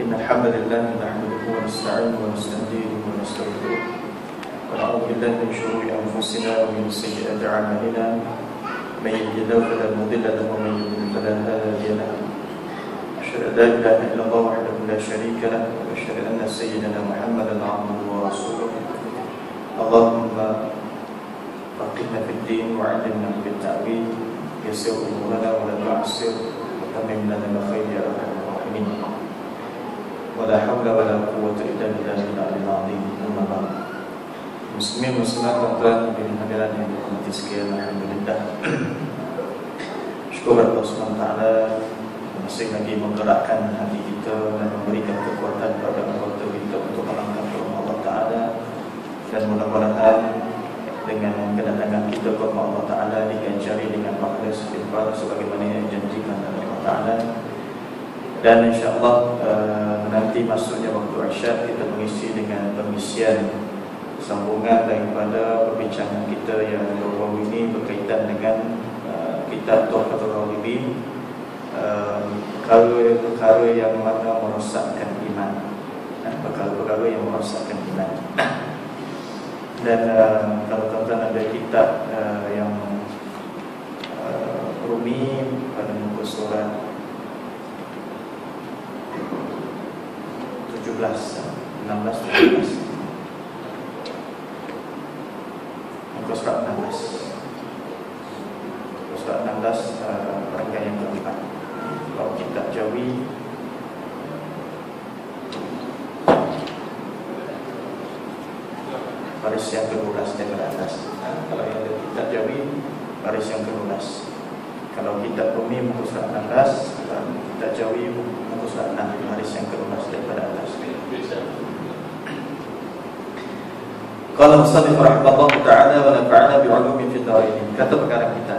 إن الحمد لله نحمده ونستعينه ونستهديه ونستغفره ونعوذ بالله من شرور أنفسنا ومن سيئات أعمالنا من يهده الله فلا مضل له ومن يضلل فلا هادي له أشهد أن لا إله إلا الله وحده لا شريك له وأشهد أن سيدنا محمدا عبده ورسوله اللهم فقهنا في الدين وعلمنا بالتأويل يسر أمورنا ولا تعسر وتمم لنا الخير يا أرحم الراحمين ولا حول ولا قوة إلا بالله العلي العظيم أما بعد Muslimin muslimat tuan-tuan dan hadirin yang dirahmati sekalian, alhamdulillah. Syukur Allah SWT masih lagi menggerakkan hati kita dan memberikan kekuatan kepada anggota kita untuk melangkah ke rumah Allah Ta'ala. Dan mudah-mudahan dengan kedatangan kita ke rumah Allah Ta'ala diganjari dengan pahala istighfar sebagaimana yang dijanjikan oleh Allah Ta'ala. Dan insyaAllah nanti masuknya waktu Isyak kita mengisi dengan pengisian sambungan daripada perbincangan kita yang baru ini berkaitan dengan kitab Tuhfatul Ghalibin, perkara-perkara yang mana merosakkan iman, perkara-perkara yang merosakkan iman. Dan kalau tuan-tuan ada kitab yang Rumi pada muka surat 17, 16, 17 muka surat 16. Muka surat 16 rangkaian yang keempat. Kalau kitab Jawi baris yang ke-12 daripada atas. Kalau yang ada kitab Jawi baris yang ke-12. Kalau kitab Rumi muka surat 16, kitab Jawi muka surat 6 baris yang ke-12 daripada atas. Qala musannif rahimahullah ta'ala wa nafa'ana bi'ulumi fid dharain. Kata pengarang kita,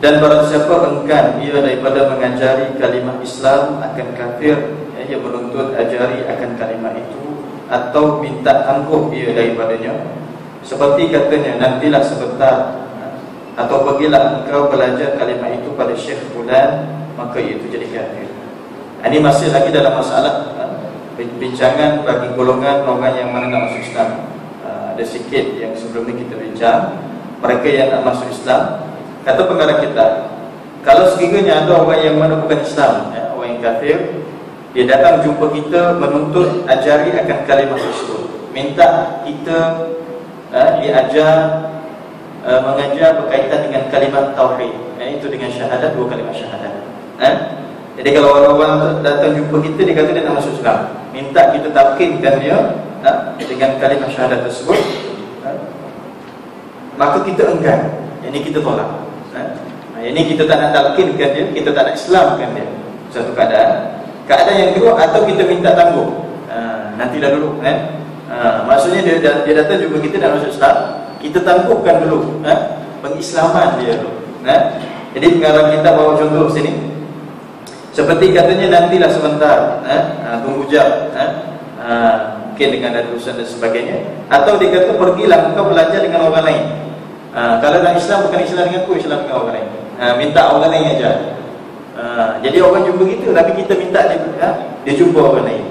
dan barang siapa enggan ia daripada mengajari kalimah Islam akan kafir, ia menuntut ajari akan kalimah itu atau minta tangguh ia daripadanya, seperti katanya nantilah sebentar atau pergilah engkau belajar kalimah itu pada Syekh Fulan, maka itu jadi kafir. Ini masih lagi dalam masalah bincangan bagi golongan orang yang mana nak masuk Islam. Ada sikit yang sebelum ni kita bincang, mereka yang nak masuk Islam. Kata pengarang kita, kalau sekiranya ada orang yang mana bukan Islam, orang yang kafir, dia datang jumpa kita menuntut ajari akan kalimah tersebut, minta kita diajar mengajar berkaitan dengan kalimah tauhid, itu dengan syahadat, dua kalimah syahadat. Jadi kalau orang-orang datang jumpa kita, dia kata dia nak masuk Islam, minta kita talqinkan dia dengan kalimah syahadat tersebut, maka kita enggan, ini kita tolak. Ini kita tak nak talqinkan dia, kita tak nak Islamkan dia. Satu keadaan. Keadaan yang kedua, atau kita minta tangguh, nantilah dulu. Maksudnya dia datang jumpa kita dan masuk Islam, kita tangguhkan dulu pengislaman dia dulu. Jadi pengarang kita bawa contoh sini, seperti katanya nantilah sebentar, tunggu jap, mungkin dengan ada urusan dan sebagainya. Atau dia kata pergilah engkau belajar dengan orang lain. Kalau nak Islam bukan Islam dengan aku, Islam dengan orang lain. Minta orang lain aja. Jadi orang jumpa kita, tapi kita minta dia jumpa orang lain.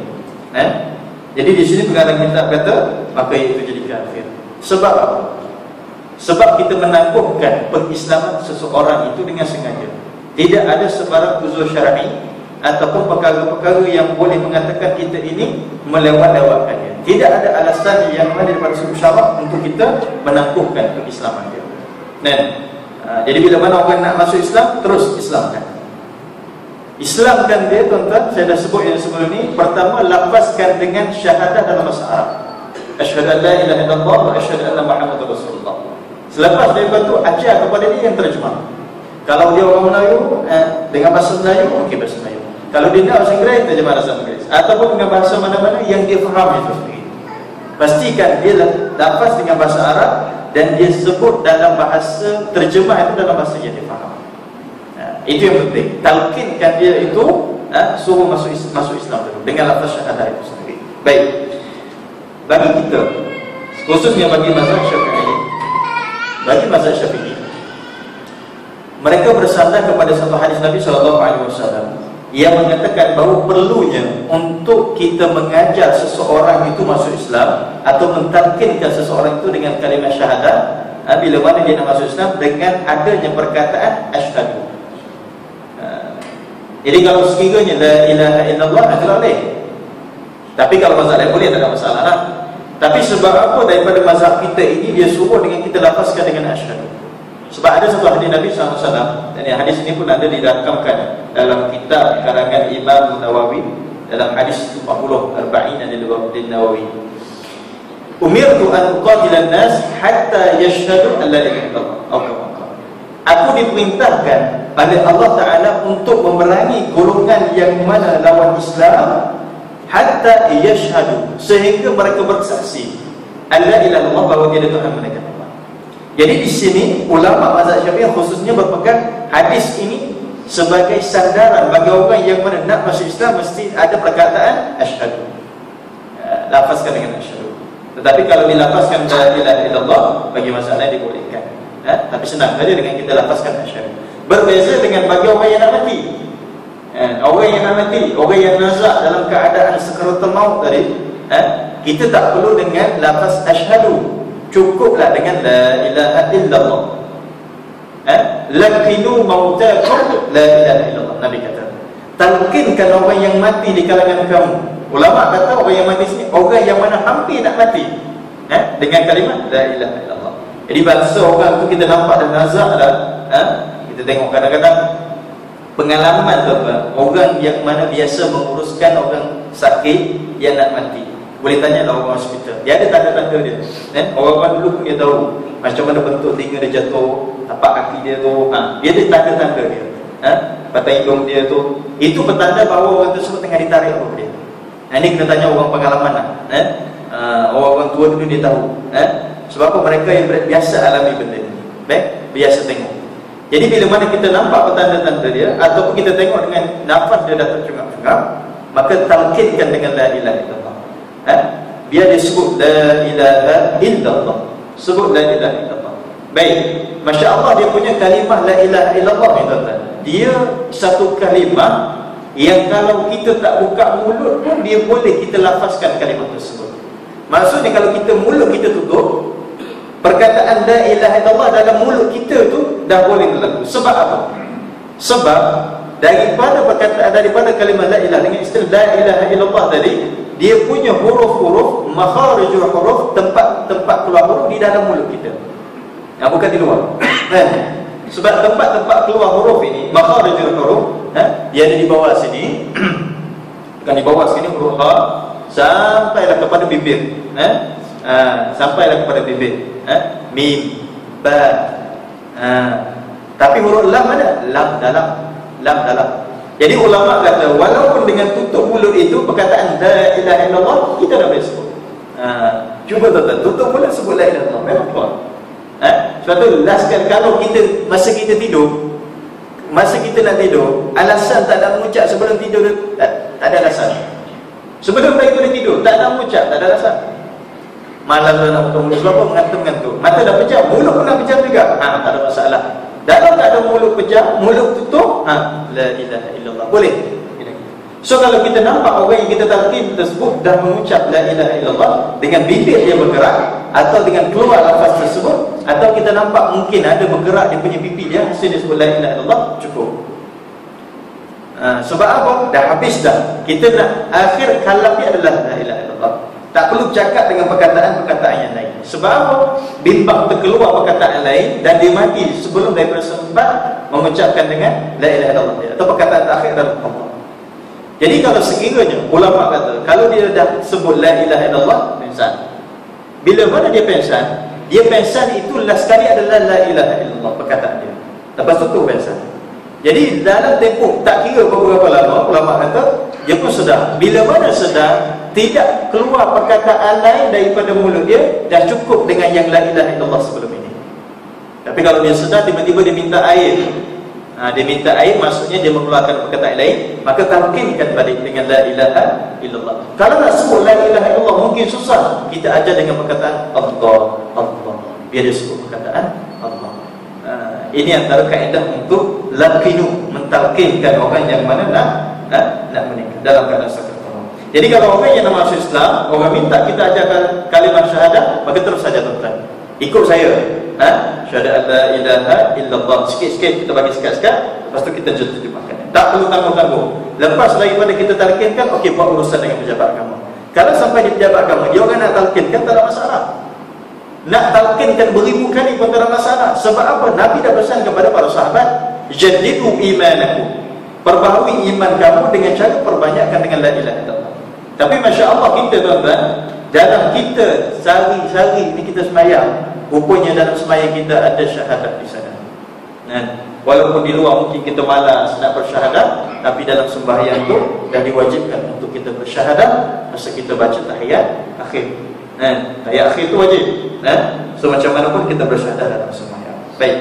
Jadi di sini pengarang kitab kata maka itu jadi kafir. Sebab apa? Sebab kita menangguhkan pengislaman seseorang itu dengan sengaja. Tidak ada sebarang uzur syar'i ataupun perkara-perkara yang boleh mengatakan kita ini melewat-lewatkannya. Tidak ada alasan yang mana daripada sudut syarak untuk kita menangguhkan pengislaman dia. Jadi bila mana orang nak masuk Islam, terus Islamkan. Islamkan dia, tuan-tuan, saya dah sebut yang sebelum ni. Pertama, lafazkan dengan syahadah dalam bahasa Arab. Asyhadu an la ilaha illallah wa asyhadu anna Muhammadar Rasulullah. Selepas daripada itu, ajar kepada dia yang terjemah. Kalau dia orang Melayu, dengan bahasa Melayu, okey bahasa Melayu. Kalau dia nak bahasa Inggeris, terjemah bahasa Inggeris. Ataupun dengan bahasa mana-mana yang dia faham itu sendiri. Pastikan dia lafaz dengan bahasa Arab dan dia sebut dalam bahasa terjemah itu dalam bahasa yang dia faham. Itu yang penting. Talqinkan dia itu, suruh masuk Islam dulu dengan lafaz syahadah itu sendiri. Baik. Bagi kita, khususnya bagi mazhab Syafi'i, mereka bersandar kepada satu hadis Nabi SAW yang mengatakan bahawa perlunya untuk kita mengajar seseorang itu masuk Islam atau mentalkinkan seseorang itu dengan kalimah syahadah, bila mana dia nak masuk Islam, dengan adanya perkataan asyhadu. Jadi kalau sekiranya la ilaha illallah tak boleh. Tapi kalau masalah boleh, tak ada masalah lah. Tapi sebab apa daripada mazhab kita ini dia suruh dengan kita lafazkan dengan asyhadu? Sebab ada satu hadis Nabi SAW, dan hadis ini pun ada dirakamkan dalam kitab karangan Imam Nawawi, dalam hadis 40 Arba'in An Nawawi. Umirtu an uqatila an-nas hatta yashhadu an la ilaha illallah. Aku diperintahkan oleh Allah Ta'ala untuk memerangi golongan yang mana lawan Islam, hatta yashhadu, sehingga mereka bersaksi an la ilaha illallah, bahawa tiada Tuhan melainkan Allah. Jadi di sini ulama mazhab Syafi'i khususnya berpegang hadis ini sebagai sandaran bagi orang yang mana nak masuk Islam mesti ada perkataan asyhadu. Lafazkan dengan asyhadu. Tetapi kalau dilafazkan la ilaha illallah, bagi masalah dibolehkan. Tapi senang saja dengan kita lafazkan asyhadu. Berbeza dengan bagi orang yang nak mati. Orang yang nak mati, orang yang nazak dalam keadaan sakaratul maut tadi, kita tak perlu dengan lafaz asyhadu. Cukuplah dengan la ilaha illallah. Lakinu mautakum la ilaha illallah. Nabi kata, talqinkan orang yang mati di kalangan kamu. Ulama kata orang yang mati sini orang yang mana hampir nak mati, dengan kalimat la ilaha illallah. Jadi bangsa orang tu kita nampak dan nazak dah. Kita tengok kadang-kadang pengalaman tu apa, orang yang mana biasa menguruskan orang sakit yang nak mati, boleh tanya lah orang hospital, dia ada tanda-tanda dia. Orang-orang dulu pun dia tahu macam mana bentuk telinga dia jatuh, tapak kaki dia tu, dia ada tanda-tanda dia. Batang hidung dia tu, itu petanda bahawa orang tersebut tengah ditarik oleh dia. Ini kena tanya orang pengalaman lah. Orang-orang tua dulu dia tahu. Sebab apa? Mereka yang biasa alami benda ni, biasa tengok. Jadi bila mana kita nampak petanda-tanda dia, ataupun kita tengok dengan nafas dia dah tercungap-cungap, maka talqinkan dengan la ilaha illallah. Biar dia sebut la ilaha illallah, sebut la ilaha illallah. Baik, Masya Allah dia punya kalimah la ilaha illallah ni tuan-tuan, dia satu kalimah yang kalau kita tak buka mulut pun dia boleh kita lafazkan kalimah tersebut. Maksudnya kalau kita mulut kita tutup, perkataan la ilaha illallah dalam mulut kita tu dah boleh berlaku. Sebab apa? Sebab daripada perkataan, daripada kalimah la ilaha, dengan istilah la ilaha illallah tadi, dia punya huruf-huruf, makharijul huruf, tempat keluar huruf di dalam mulut kita, bukan di luar. Sebab tempat-tempat keluar huruf ini, makharijul huruf, dia ada di bawah sini, bukan di bawah sini, huruf ha, sampailah kepada bibir, sampailah kepada bibir, mim, ba, tapi huruf lam mana? Lam dalam, lam dalam. Jadi ulama kata walaupun dengan tutup mulut itu perkataan la ilaha illallah kita dah boleh sebut. Cuba tuan-tuan tutup mulut sebut la ilaha illallah, memang keluar. Sebab tu last kan, kalau kita masa kita tidur, masa kita nak tidur, alasan tak nak mengucap sebelum tidur tak ada alasan. Sebelum baik boleh tidur tak nak mengucap, tak ada alasan. Malam dah nak buka mulut, sebab apa? Mengantuk-mengantuk, mata dah pejam, mulut pun dah pejam juga, tak ada masalah. Dalam tak ada mulut pejam, mulut tutup, la ilaha illallah, boleh. So kalau kita nampak orang yang kita talqin tersebut dah mengucap la ilaha illallah, dengan bibir dia bergerak atau dengan keluar lafaz tersebut, atau kita nampak mungkin ada bergerak dia punya pipi dia hasil dia sebut la ilaha illallah, cukup. Sebab apa? Dah habis dah. Kita nak akhir kalamnya adalah la ilaha illallah. Tak perlu cakap dengan perkataan-perkataan yang lain. Sebab apa? Bimbang terkeluar perkataan lain dan dia mati sebelum daripada sempat mengucapkan dengan la ilaha illallah atau perkataan terakhir adalah Allah. Jadi kalau sekiranya ulama kata kalau dia dah sebut la ilaha illallah, pensan. Bila mana dia pensan itu last sekali adalah la ilaha illallah perkataan dia. Lepas tu pensan. Jadi dalam tempoh tak kira beberapa lama, ulama kata dia pun sedar. Bila mana sedar, tidak keluar perkataan lain daripada mulut dia, dah cukup dengan yang la ilaha illallah sebelum ini. Tapi kalau dia sedar tiba-tiba dia minta air, dia minta air, maksudnya dia mengeluarkan perkataan lain, maka talqinkan balik dengan la ilaha illallah. Kalau nak sebut la ilaha illallah mungkin susah, kita ajar dengan perkataan Allah, Allah, biar dia sebut perkataan Allah. Ini antara kaedah untuk laqinu, mentalqinkan orang yang mana nak nak menikah dalam keadaan sakaratul maut. Jadi kalau orang yang nak masuk Islam, orang minta kita ajarkan kalimah syahadah, maka terus saja tuan-tuan. Ikut saya. Syahadat la ilaha illallah. Sikit-sikit kita bagi sekat-sekat, lepas tu kita terjemahkan. Tak perlu tanggung-tanggung. Lepas daripada kita talqinkan, okey, buat urusan dengan pejabat agama. Kalau sampai di pejabat agama, dia orang nak talqinkan, tak ada masalah. Nak talqinkan beribu kali pun tak ada masalah. Sebab apa? Nabi dah pesan kepada para sahabat, jadidu imanakum, perbaharui iman kamu dengan cara perbanyakkan dengan la ilaha illallah. Tapi Masya Allah kita tuan-tuan, dalam kita sehari-hari ni kita semayang, rupanya dalam semayang kita ada syahadat di sana. Walaupun di luar mungkin kita malas nak bersyahadat, tapi dalam sembahyang tu dah diwajibkan untuk kita bersyahadat masa kita baca tahiyat akhir. Tahiyat akhir tu wajib. So macam mana pun kita bersyahadat dalam sembahyang. Baik.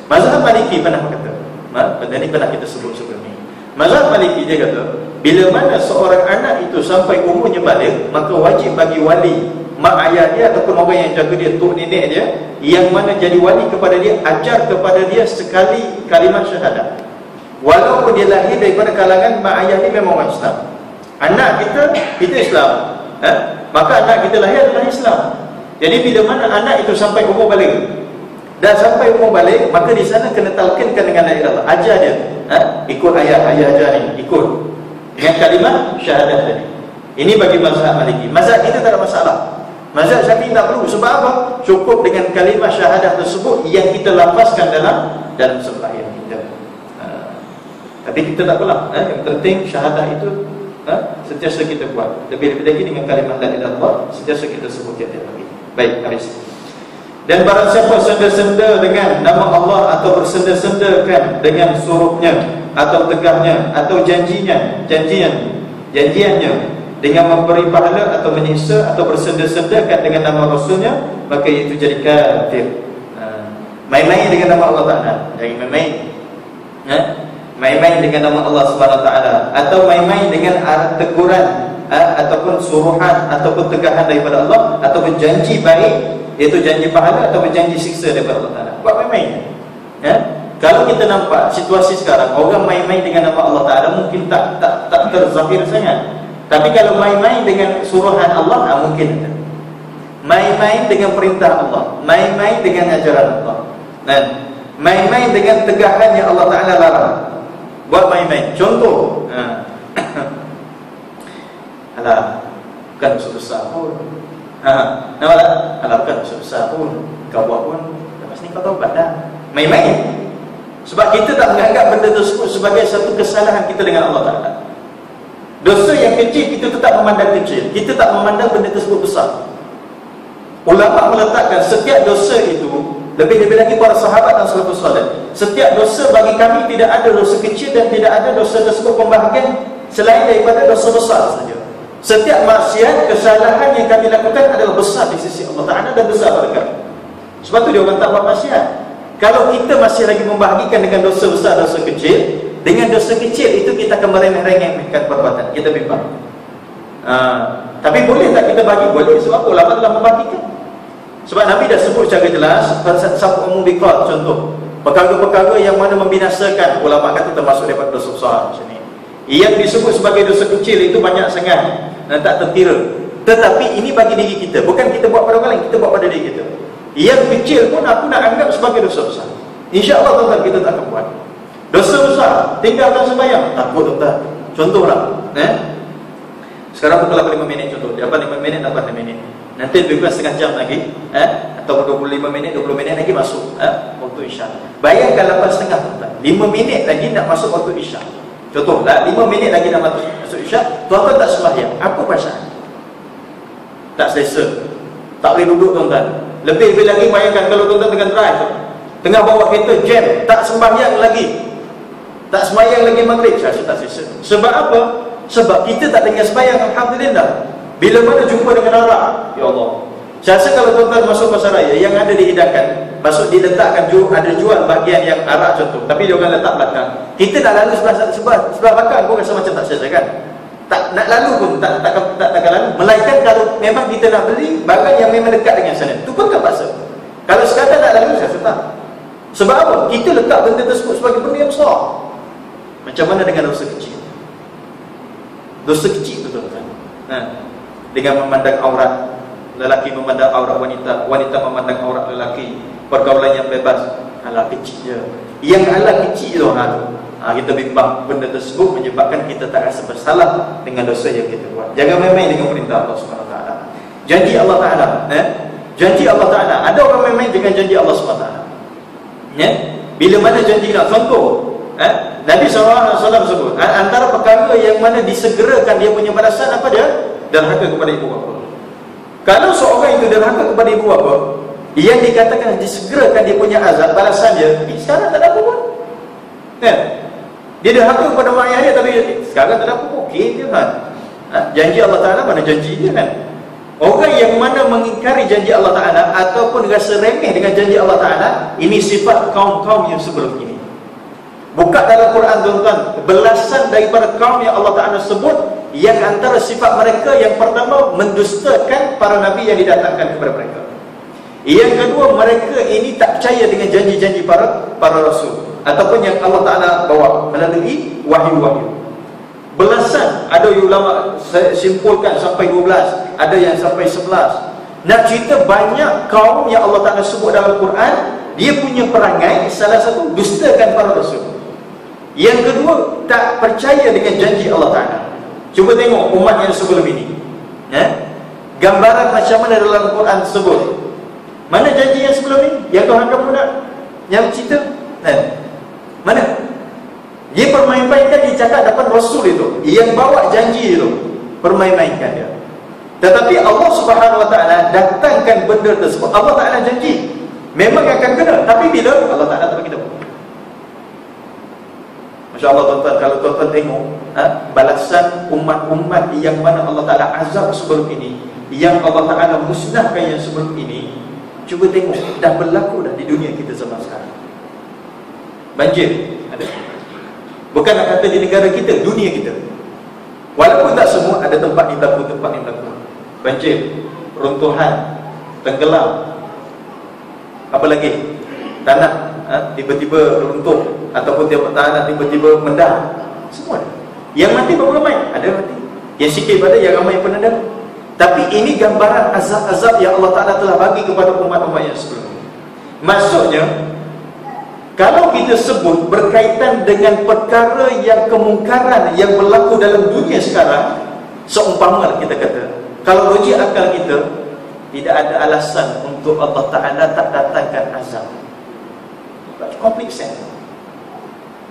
Mazhab Maliki pernah berkata, benda ni pernah kita sebut sebelum ni. Mazhab Maliki dia kata, bila mana seorang anak itu sampai umurnya balik, maka wajib bagi wali, mak ayah dia ataupun orang yang jaga dia, tok nenek dia, yang mana jadi wali kepada dia, ajar kepada dia sekali kalimah syahadat. Walaupun dia lahir daripada kalangan mak ayah dia memang orang Islam. Anak kita Islam, maka anak kita lahir adalah Islam. Jadi bila mana anak itu sampai umur balik, dah sampai umur balik, maka di sana kena talqinkan dengan la ilaha illallah. Ajar dia, ikut ayah ajar ni, ikut dengan kalimah syahadat tadi. Ini bagi mazhab Maliki. Mazhab kita tak ada masalah. Mazhab Syafi'i tak perlu. Sebab apa? Cukup dengan kalimah syahadat tersebut yang kita lafazkan dalam sembahyang kita. Tapi kita tak apalah. Yang penting syahadat itu sentiasa kita buat. Lebih-lebih lagi dengan kalimah la ilaha illallah, sentiasa kita sebut tiap-tiap hari. Baik, habis. Dan barang siapa senda-senda dengan nama Allah atau bersenda-sendakan dengan suruhnya atau tegahnya atau janjiannya dengan memberi pahala atau menyiksa atau bersenda-sendakan dengan nama Rasulnya, maka itu jadi kafir. Main-main dengan nama Allah Ta'ala, jangan main-main. Main-main dengan nama Allah Subhanahu Wa Ta'ala, atau main-main dengan teguran ataupun suruhan ataupun tegahan daripada Allah, ataupun janji baik, iaitu janji pahala atau janji siksa daripada Allah Ta'ala. Buat main-main. Kalau kita nampak situasi sekarang, orang main-main dengan nama Allah Ta'ala mungkin tak terzahir sangat. Tapi kalau main-main dengan suruhan Allah, mungkin ada. Main-main dengan perintah Allah, main-main dengan ajaran Allah, main-main dengan tegahan yang Allah Ta'ala larang. Buat main-main. Contoh, alah, bukan dosa besar pun. Nampak tak? Alah, bukan dosa besar pun, kau buat pun lepas ni kau taubat dah. Main-main. Sebab kita tak menganggap benda tersebut sebagai satu kesalahan kita dengan Allah Ta'ala. Dosa yang kecil kita tetap memandang kecil, kita tak memandang benda tersebut besar. Ulama meletakkan setiap dosa itu, lebih-lebih lagi para sahabat dan salafus salih, setiap dosa bagi kami tidak ada dosa kecil dan tidak ada dosa tersebut pembahagian selain daripada dosa besar saja. Setiap maksiat, kesalahan yang kami lakukan adalah besar di sisi Allah Ta'ala dan besar pada kami. Sebab tu dia orang tak buat maksiat. Kalau kita masih lagi membahagikan dengan dosa besar, dosa kecil, dengan dosa kecil itu kita akan meremeh-remehkan perbuatan kita bimbang. Tapi boleh tak kita bagi? Boleh. Sebab apa? Ulama telah membagikan. Sebab Nabi dah sebut secara jelas, sabu mubiqat, contoh perkara-perkara yang mana membinasakan, ulama kata termasuk daripada dosa besar macam ni. Yang disebut sebagai dosa kecil itu banyak sangat dan tak terkira. Tetapi ini bagi diri kita, bukan kita buat pada orang lain, kita buat pada diri kita. Yang kecil pun aku nak anggap sebagai dosa besar. InsyaAllah tuan-tuan kita tak akan buat. Dosa besar, tinggalkan sembahyang, takut tuan-tuan. Contohlah, sekarang pukul 5 minit contoh, dapat 5 minit, dapat 5 minit. Nanti lebih kurang setengah jam lagi, atau 25 minit, 20 minit lagi masuk waktu isyak. Bayangkan 8.30 tuan-tuan, 5 minit lagi nak masuk waktu isyak. Contohlah, 5 minit lagi nak masuk isyak, tuan-tuan tak sembahyang. Apa perasaan? Tak selesa, tak boleh duduk tuan-tuan. Lebih-lebih lagi bayangkan kalau tuan-tuan dengan drive, tengah bawa kereta jam, tak sembahyang lagi, tak sembahyang lagi maghrib, saya tak selesa. Sebab apa? Sebab kita tak dengar sembahyang. Alhamdulillah. Bila mana jumpa dengan arak, ya Allah, saya rasa kalau tuan-tuan masuk pasar raya yang ada dihidangkan, masuk diletakkan, ada jual bahagian yang arak contoh, tapi dia orang letak belakang, kita nak lalu sebelah belakang pun rasa macam tak selesa kan? Tak nak lalu pun takkan lalu. Melainkan kalau memang kita nak beli barang yang memang dekat dengan sana, tu pun tak paksa. Kalau sekadar nak lalu, saya tak. Sebab apa? Kita letak benda tersebut sebagai benda yang besar. Macam mana dengan dosa kecil? Dosa kecil tu tuan-tuan. Dengan memandang aurat, lelaki memandang aurat wanita, wanita memandang aurat lelaki, pergaulan yang bebas, ala kecil je. Yang ala kecil tu kita bimbang benda tersebut menyebabkan kita tak rasa bersalah dengan dosa yang kita buat. Jangan main-main dengan perintah Allah Subhanahu Wa Taala. Janji Allah Taala, janji Allah Taala. Ada orang main-main dengan janji Allah Subhanahu Wa Taala. Bila mana janji nak contoh, Nabi SAW sebut antara perkara yang mana disegerakan dia punya balasan apa dia? Derhaka kepada ibu bapa. Kalau seorang itu derhaka kepada ibu bapa, yang dikatakan disegerakan dia punya azab, balasan dia, sekarang tak ada apa pun. Dia derhaka kepada mak ayah dia, tapi sekarang tak ada apa pun. Okey je kan. Janji Allah Ta'ala mana janji dia kan. Orang yang mana mengingkari janji Allah Ta'ala ataupun rasa remeh dengan janji Allah Ta'ala, ini sifat kaum-kaum yang sebelum ini. Buka dalam Quran tuan-tuan, belasan daripada kaum yang Allah Ta'ala sebut, yang antara sifat mereka yang pertama mendustakan para nabi yang didatangkan kepada mereka. Yang kedua, mereka ini tak percaya dengan janji-janji para rasul ataupun yang Allah Ta'ala bawa melalui wahyu-wahyu. Belasan, ada ulama simpulkan sampai 12, ada yang sampai 11. Nak cerita banyak kaum yang Allah Ta'ala sebut dalam Quran, dia punya perangai salah satu dustakan para rasul. Yang kedua, tak percaya dengan janji Allah Ta'ala. Cuba tengok umat yang sebelum ini, gambaran macam mana dalam Quran tersebut. Mana janji yang sebelum ini? Yang Tuhan kamu nak, yang cerita mana? Dia permain-mainkan, dia cakap depan Rasul itu, yang bawa janji itu, permain-mainkan dia. Tetapi Allah Subhanahu Wa Taala datangkan benda tersebut. Allah Ta'ala janji memang akan kena, tapi bila Allah Ta'ala tak bagi tahu. Masya Allah tuan-tuan, kalau tuan-tuan tengok balasan umat-umat yang mana Allah Ta'ala azab sebelum ini, yang Allah Ta'ala musnahkan yang sebelum ini, cuba tengok, dah berlaku dah di dunia kita zaman sekarang. Banjir ada. Bukan nak kata di negara kita, dunia kita. Walaupun tak semua, ada tempat yang berlaku, tempat yang berlaku. Banjir, runtuhan, tenggelam, apa lagi? Tanah tiba-tiba runtuh, ataupun tanah tiba-tiba mendah. Semua ada. Yang mati berapa ramai? Ada mati. Yang sikit pada yang ramai pun ada. Tapi ini gambaran azab-azab yang Allah Ta'ala telah bagi kepada umat-umat yang sebelum ini. Maksudnya, kalau kita sebut berkaitan dengan perkara yang kemungkaran yang berlaku dalam dunia sekarang, seumpama kita kata, kalau logik akal kita, tidak ada alasan untuk Allah Ta'ala tak datangkan azab. Complete sense.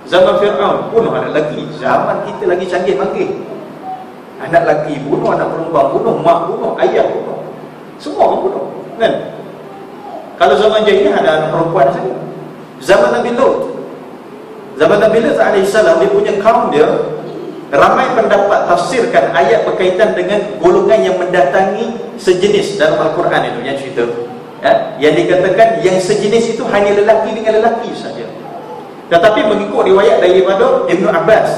Zaman Fir'aun bunuh anak lelaki, zaman kita lagi canggih manggil. Anak lelaki bunuh, anak perempuan bunuh, mak bunuh, ayah bunuh, semua orang bunuh kan? Kalau zaman jahiliah ada anak perempuan saja. Zaman Nabi Lut, zaman Nabi Lut alaihissalam, dia punya kaum dia, ramai pendapat tafsirkan ayat berkaitan dengan golongan yang mendatangi sejenis dalam Al-Quran itu yang cerita, yang dikatakan yang sejenis itu hanya lelaki dengan lelaki saja. Tetapi mengikut riwayat daripada Ibnu Abbas,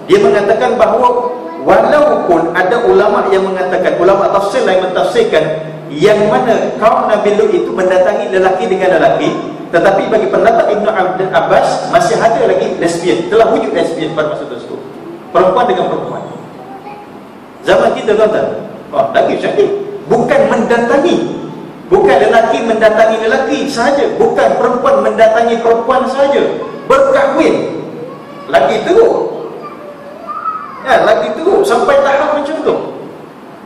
dia mengatakan bahawa walaupun ada ulama yang mengatakan, ulama tafsir yang mentafsirkan yang mana kaum Nabi Lut itu mendatangi lelaki dengan lelaki, tetapi bagi pendapat Ibnu Abbas masih ada lagi lesbian, telah wujud lesbian pada masa tersebut, perempuan dengan perempuan. Zaman kita tuan-tuan, lagi canggih. Bukan mendatangi, bukan lelaki mendatangi lelaki sahaja, bukan perempuan mendatangi perempuan sahaja, berkahwin. Lagi teruk, lagi teruk sampai tahap macam tu.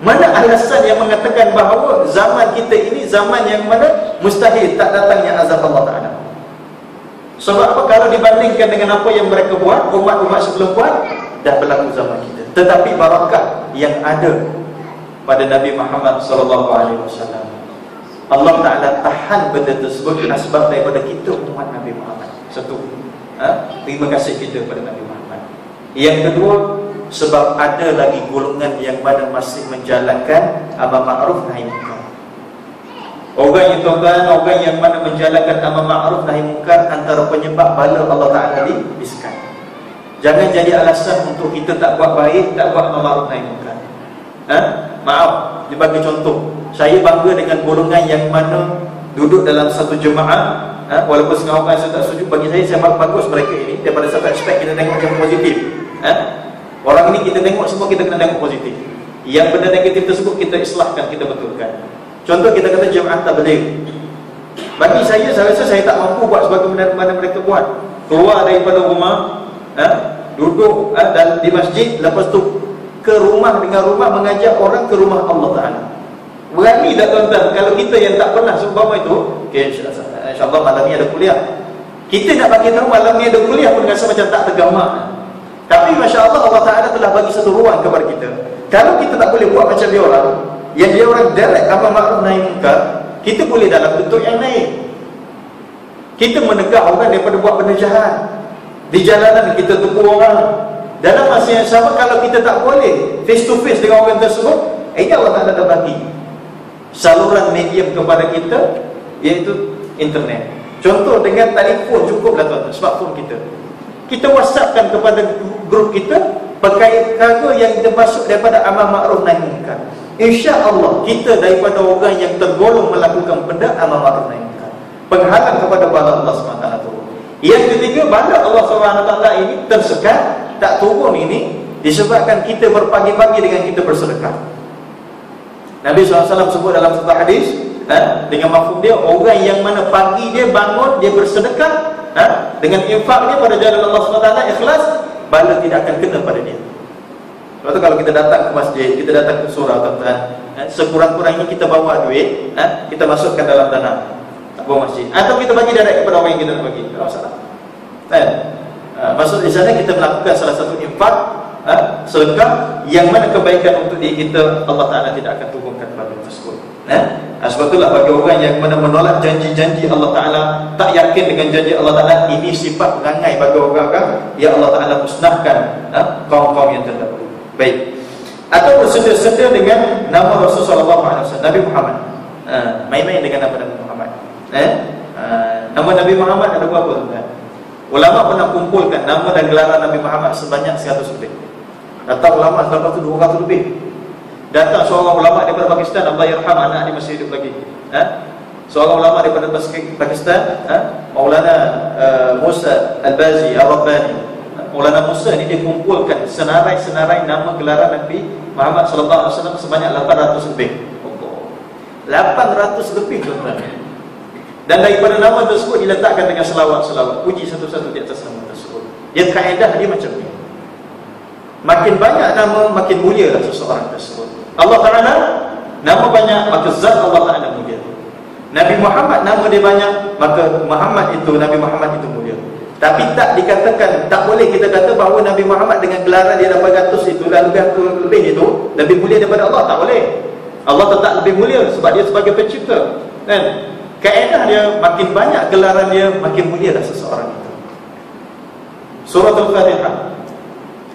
Mana alasan yang mengatakan bahawa zaman kita ini zaman yang mana mustahil tak datangnya azab Allah Ta'ala? Sebab apa? Kalau dibandingkan dengan apa yang mereka buat, umat-umat sebelum buat, dah berlaku zaman kita. Tetapi barakah yang ada pada Nabi Muhammad SAW, Allah Ta'ala tahan benda tersebut dengan sebab daripada kita umat Nabi Muhammad. Satu, terima kasih kita kepada Nabi Muhammad. Yang kedua, sebab ada lagi golongan yang mana masih menjalankan amar ma'ruf nahi munkar. Orang yang tuan-tuan, orang yang mana menjalankan amar ma'ruf nahi munkar, antara penyebab bala Allah Ta'ala dipiskan. Jangan jadi alasan untuk kita tak buat baik, tak buat amar ma'ruf nahi munkar. Maaf, dibagi contoh, saya bangga dengan golongan yang mana duduk dalam satu jemaah, walaupun setengah orang saya tak setuju, bagi saya bagus mereka ini, daripada satu aspek kita tengok yang positif. Orang ini kita tengok semua, kita kena tengok positif. Yang benda negatif tersebut kita islahkan, kita betulkan. Contoh kita kata jemaah tabligh. Bagi saya rasa saya tak mampu buat sebagaimana mereka buat. Keluar daripada rumah, duduk dan di masjid, lepas tu ke rumah dengan rumah mengajak orang ke rumah Allah Ta'ala. Berani tak tuan-tuan? Kalau kita yang tak pernah seumpama itu, okay, insyaAllah malam ni ada kuliah, kita nak bagi tahu malam ni ada kuliah pun rasa macam tak tergamak. Tapi Masya Allah, Allah Ta'ala telah bagi satu ruang kepada kita. Kalau kita tak boleh buat macam dia orang, yang dia orang direct amar ma'ruf nahi munkar, kita boleh dalam bentuk yang lain. Kita menegak orang daripada buat benda jahat. Di jalanan kita tegur orang. Dalam masa yang sama, kalau kita tak boleh face to face dengan orang tersebut, ini Allah Ta'ala dah bagi saluran medium kepada kita, iaitu internet. Contoh dengan telefon cukuplah tuan-tuan, smartphone kita. Kita whatsappkan kepada grup kita perkara yang termasuk daripada amal ma'ruf nahi munkar. Insya-Allah kita daripada orang yang tergolong melakukan benda amal ma'ruf nahi munkar. Penghalang kepada bala Allah SWT turun. Yang ketiga, bala Allah SWT ini tersekat, tak turun ini disebabkan kita berpagi-pagi dengan kita bersedekah. Nabi SAW sebut dalam satu hadis, dengan mafhum dia, orang yang mana pagi dia bangun, dia bersedekah, dengan infak dia pada jalan Allah SWT ikhlas, bala tidak akan kena pada dia. Sebab tu kalau kita datang ke masjid, kita datang ke surau tuan-tuan, sekurang-kurangnya kita bawa duit, kita masukkan dalam dana tabung masjid, atau kita bagi direct kepada orang yang kita nak bagi, tak masalah. Maksud di sana kita melakukan salah satu infak, sedekah yang mana kebaikan untuk diri kita Allah Ta'ala tidak akan turunkan pada tersebut. Sebab itulah bagi orang yang mana menolak janji-janji Allah Ta'ala, tak yakin dengan janji Allah Ta'ala, ini sifat perangai bagi orang-orang yang Allah Ta'ala musnahkan kaum-kaum yang terdahulu. Baik. Atau bersedia-sedia dengan nama Rasulullah SAW, Nabi Muhammad. Main-main dengan nama Nabi Muhammad. Nama Nabi Muhammad ada berapa tuan-tuan? Ulama pernah kumpulkan nama dan gelaran Nabi Muhammad sebanyak 100 lebih. Datang ulama selepas itu 200 lebih. Datang seorang ulama daripada Pakistan, Allah yarham, anak dia masih hidup lagi. Seorang ulama daripada Pakistan, Maulana Musa Al-Bazi Al-Rabbani. Maulana Musa ini dia kumpulkan senarai-senarai nama gelaran Nabi Muhammad SAW sebanyak 800 lebih. 800 lebih tuan-tuan. Dan daripada nama tersebut diletakkan dengan selawat-selawat, puji satu-satu di atas nama tersebut. Yang kaedah dia macam ni. Makin banyak nama, makin mulia lah seseorang tersebut. Allah Ta'ala nama banyak, maka zat Allah Ta'ala mulia. Nabi Muhammad nama dia banyak, maka Nabi Muhammad itu mulia. Tapi tak dikatakan, tak boleh kita kata bahawa Nabi Muhammad dengan gelaran dia 800 itu dan lebih itu lebih mulia daripada Allah. Tak boleh. Allah tetap lebih mulia sebab dia sebagai pencipta, kan? Kaedah dia, makin banyak gelaran dia, makin mulialah seseorang itu. Surah Al-Fatihah,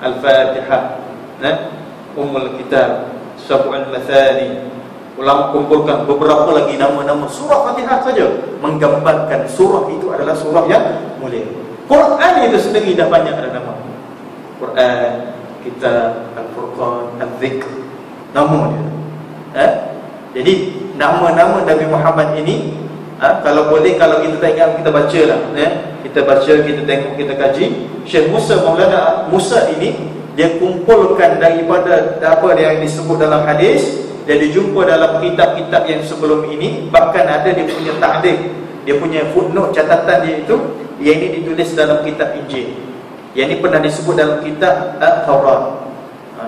Al-Fatihah, Ummul Kitab, Sab'ul Mathani. Ulama kumpulkan beberapa lagi nama-nama surah Fatihah saja, menggambarkan surah itu adalah surah yang mulia. Quran itu sendiri dah banyak ada nama. Quran, Kitab, Al-Furqan, Al-Zikr, nama dia. Jadi nama-nama Nabi Muhammad ini, kalau boleh, kalau kita tak ingat, kita baca lah, kita baca, kita tengok, kita kaji. Syekh Musa, Maulana Musa ini, dia kumpulkan daripada apa yang disebut dalam hadis, dia dijumpa dalam kitab-kitab yang sebelum ini. Bahkan ada dia punya ta'liq, dia punya footnote, catatan dia itu, yang ini ditulis dalam kitab Injil, yang ini pernah disebut dalam kitab Taurat.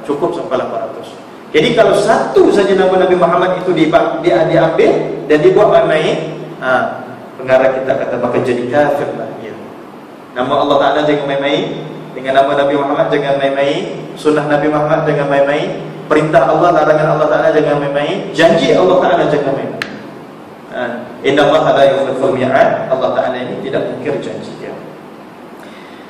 Cukup sampai 800. Jadi kalau satu saja nama Nabi Muhammad itu diambil dan dibuat main-main, pengarang kita kata maka jadi kafir lah dia. Nama Allah Ta'ala jangan main-main, dengan nama Nabi Muhammad jangan main-main, sunnah Nabi Muhammad jangan main-main, perintah Allah, larangan Allah Ta'ala jangan main-main, janji Allah Ta'ala jangan main-main. Inna Allah la yukhliful mi'ad, Allah Ta'ala ini tidak mungkir janji dia.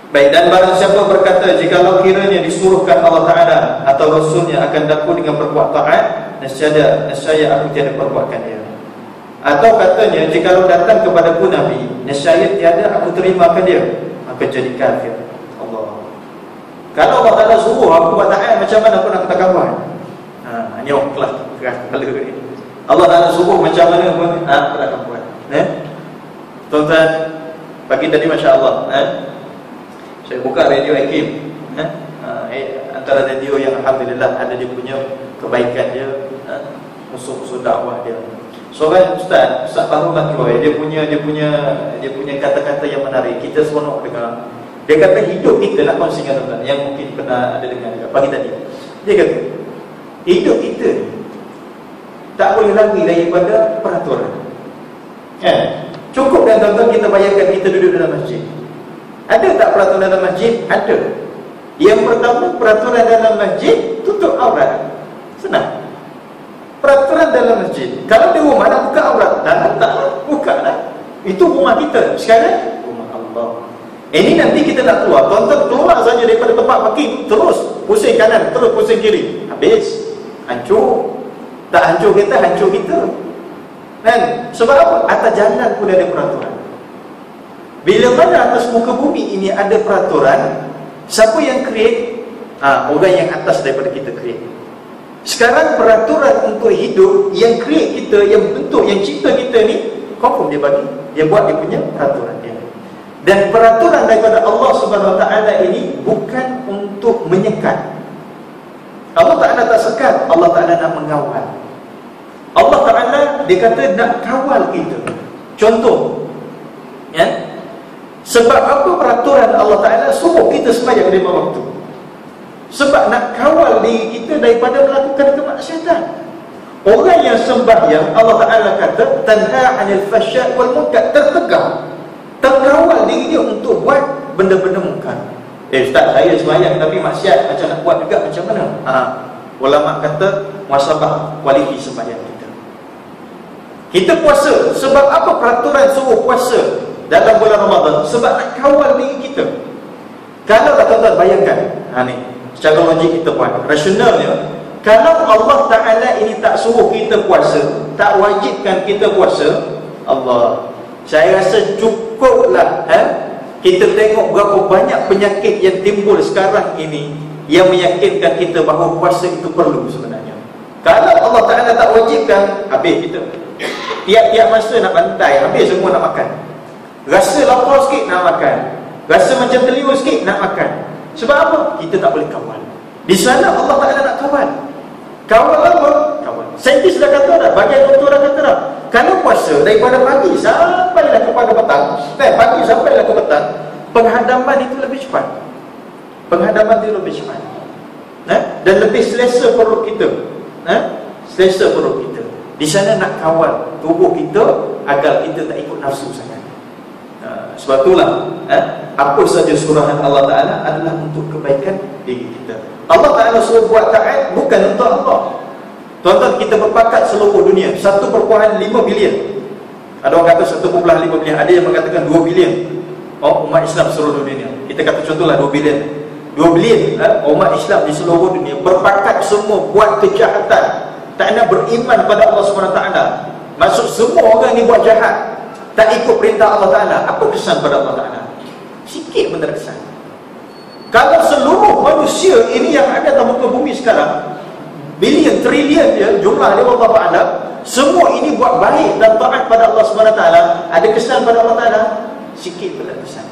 Baik, dan barang siapa berkata jikalau kiranya disuruhkan Allah Ta'ala atau Rasulnya akan daku dengan berbuat taat, nescaya aku tiada perbuatkan dia. Atau katanya jikalau datang kepadaku Nabi, nescaya tiada aku terimakan dia, maka jadi kafir. Allah. Kalau Allah Ta'ala suruh aku buat taat, macam mana pun aku takkan buat. Ini orang kelas kepala ni. Allah Ta'ala suruh macam mana pun aku takkan buat. Tuan-tuan, pagi tadi Masya Allah, saya buka radio Hakim. antara radio yang alhamdulillah ada dia punya kebaikan dia, musuh-musuh dakwah dia. Seorang ustaz baru Makroy, dia punya kata-kata yang menarik. Kita seronok dengar. Dia kata hidup kita, nak kongsikan tuan yang mungkin pernah ada dengar pagi tadi. Dia kata hidup kita tak boleh lagi daripada peraturan. Cukup dan tuan-tuan kita bayangkan kita duduk dalam masjid. Ada tak peraturan dalam masjid? Ada. Yang pertama, peraturan dalam masjid tutup aurat. Senang. Peraturan dalam masjid. Kalau di rumah nak buka aurat, tak buka lah. Itu rumah kita. Sekarang rumah Allah. Ini nanti kita nak keluar. Tuan-tuan keluar saja daripada tempat parking, terus pusing kanan, terus pusing kiri. Habis. Hancur. Tak hancur kita, hancur kita. Kan? Sebab apa? Atas jalan pun ada peraturan. Bila mana atas muka bumi ini ada peraturan, siapa yang create? Orang yang atas daripada kita create. Sekarang peraturan untuk hidup yang create kita, yang bentuk, yang cipta kita ni, confirm dia bagi. Dia buat dia punya peraturan dia. Dan peraturan daripada Allah Subhanahu Wa Taala ini bukan untuk menyekat. Allah Ta'ala tak sekat, Allah Ta'ala nak mengawal. Allah Ta'ala dia kata nak kawal kita. Contoh, sebab apa peraturan Allah Ta'ala suruh kita sembahyang 5 waktu? Sebab nak kawal diri kita daripada melakukan kemaksiatan. Orang yang sembahyang, Allah Ta'ala kata tanha 'anil fahsya' wal munkar, terkawal diri dia untuk buat benda-benda munkar. Ustaz, saya sembahyang tapi maksiat, macam nak buat juga macam mana? Ulama kata muhasabah kualiti sembahyang kita. Kita puasa, sebab apa peraturan suruh puasa dalam bulan Ramadan? Sebab nak kawal diri kita. Kalau tuan-tuan bayangkan, ni secara logik kita buat, rasionalnya, kalau Allah Ta'ala ini tak suruh kita puasa, tak wajibkan kita puasa, Allah, saya rasa cukuplah kita tengok berapa banyak penyakit yang timbul sekarang ini yang meyakinkan kita bahawa puasa itu perlu sebenarnya. Kalau Allah Ta'ala tak wajibkan, habis kita. Tiap-tiap masa nak bantai, habis semua nak makan. Rasa lapar sikit nak makan, rasa macam terliur sikit nak makan. Sebab apa? Kita tak boleh kawal. Di sana Allah Ta'ala nak kawal. Kawal apa? Kawal. Saintis dah kata dah, bagian doktor dah kata dah, kalau puasa daripada pagi sampailah kepada petang, pagi sampailah ke petang, penghadaman itu lebih cepat. Penghadaman itu lebih cepat. Dan lebih selesa perut kita. Selesa perut kita. Di sana nak kawal tubuh kita agar kita tak ikut nafsu sangat. Sebab itulah apa saja surahan Allah Ta'ala adalah untuk kebaikan diri kita. Allah Ta'ala suruh buat taat bukan untuk Allah. Tuan-tuan, kita berpakat seluruh dunia 1.5 bilion. Ada orang kata 1.5 bilion, ada yang mengatakan 2 bilion umat Islam seluruh dunia. Kita kata contohlah 2 bilion. 2 bilion umat Islam di seluruh dunia berpakat semua buat kejahatan, tak nak beriman pada Allah SWT. Maksud semua orang ni buat jahat, tak ikut perintah Allah Ta'ala. Apa kesan pada Allah Ta'ala? Sikit benda kesan. Kalau seluruh manusia ini yang ada dalam muka bumi sekarang, bilion, trilion dia, jumlah dia Allah Ta'ala, semua ini buat baik dan taat pada Allah SWT, ada kesan pada Allah Ta'ala? Sikit benda kesan.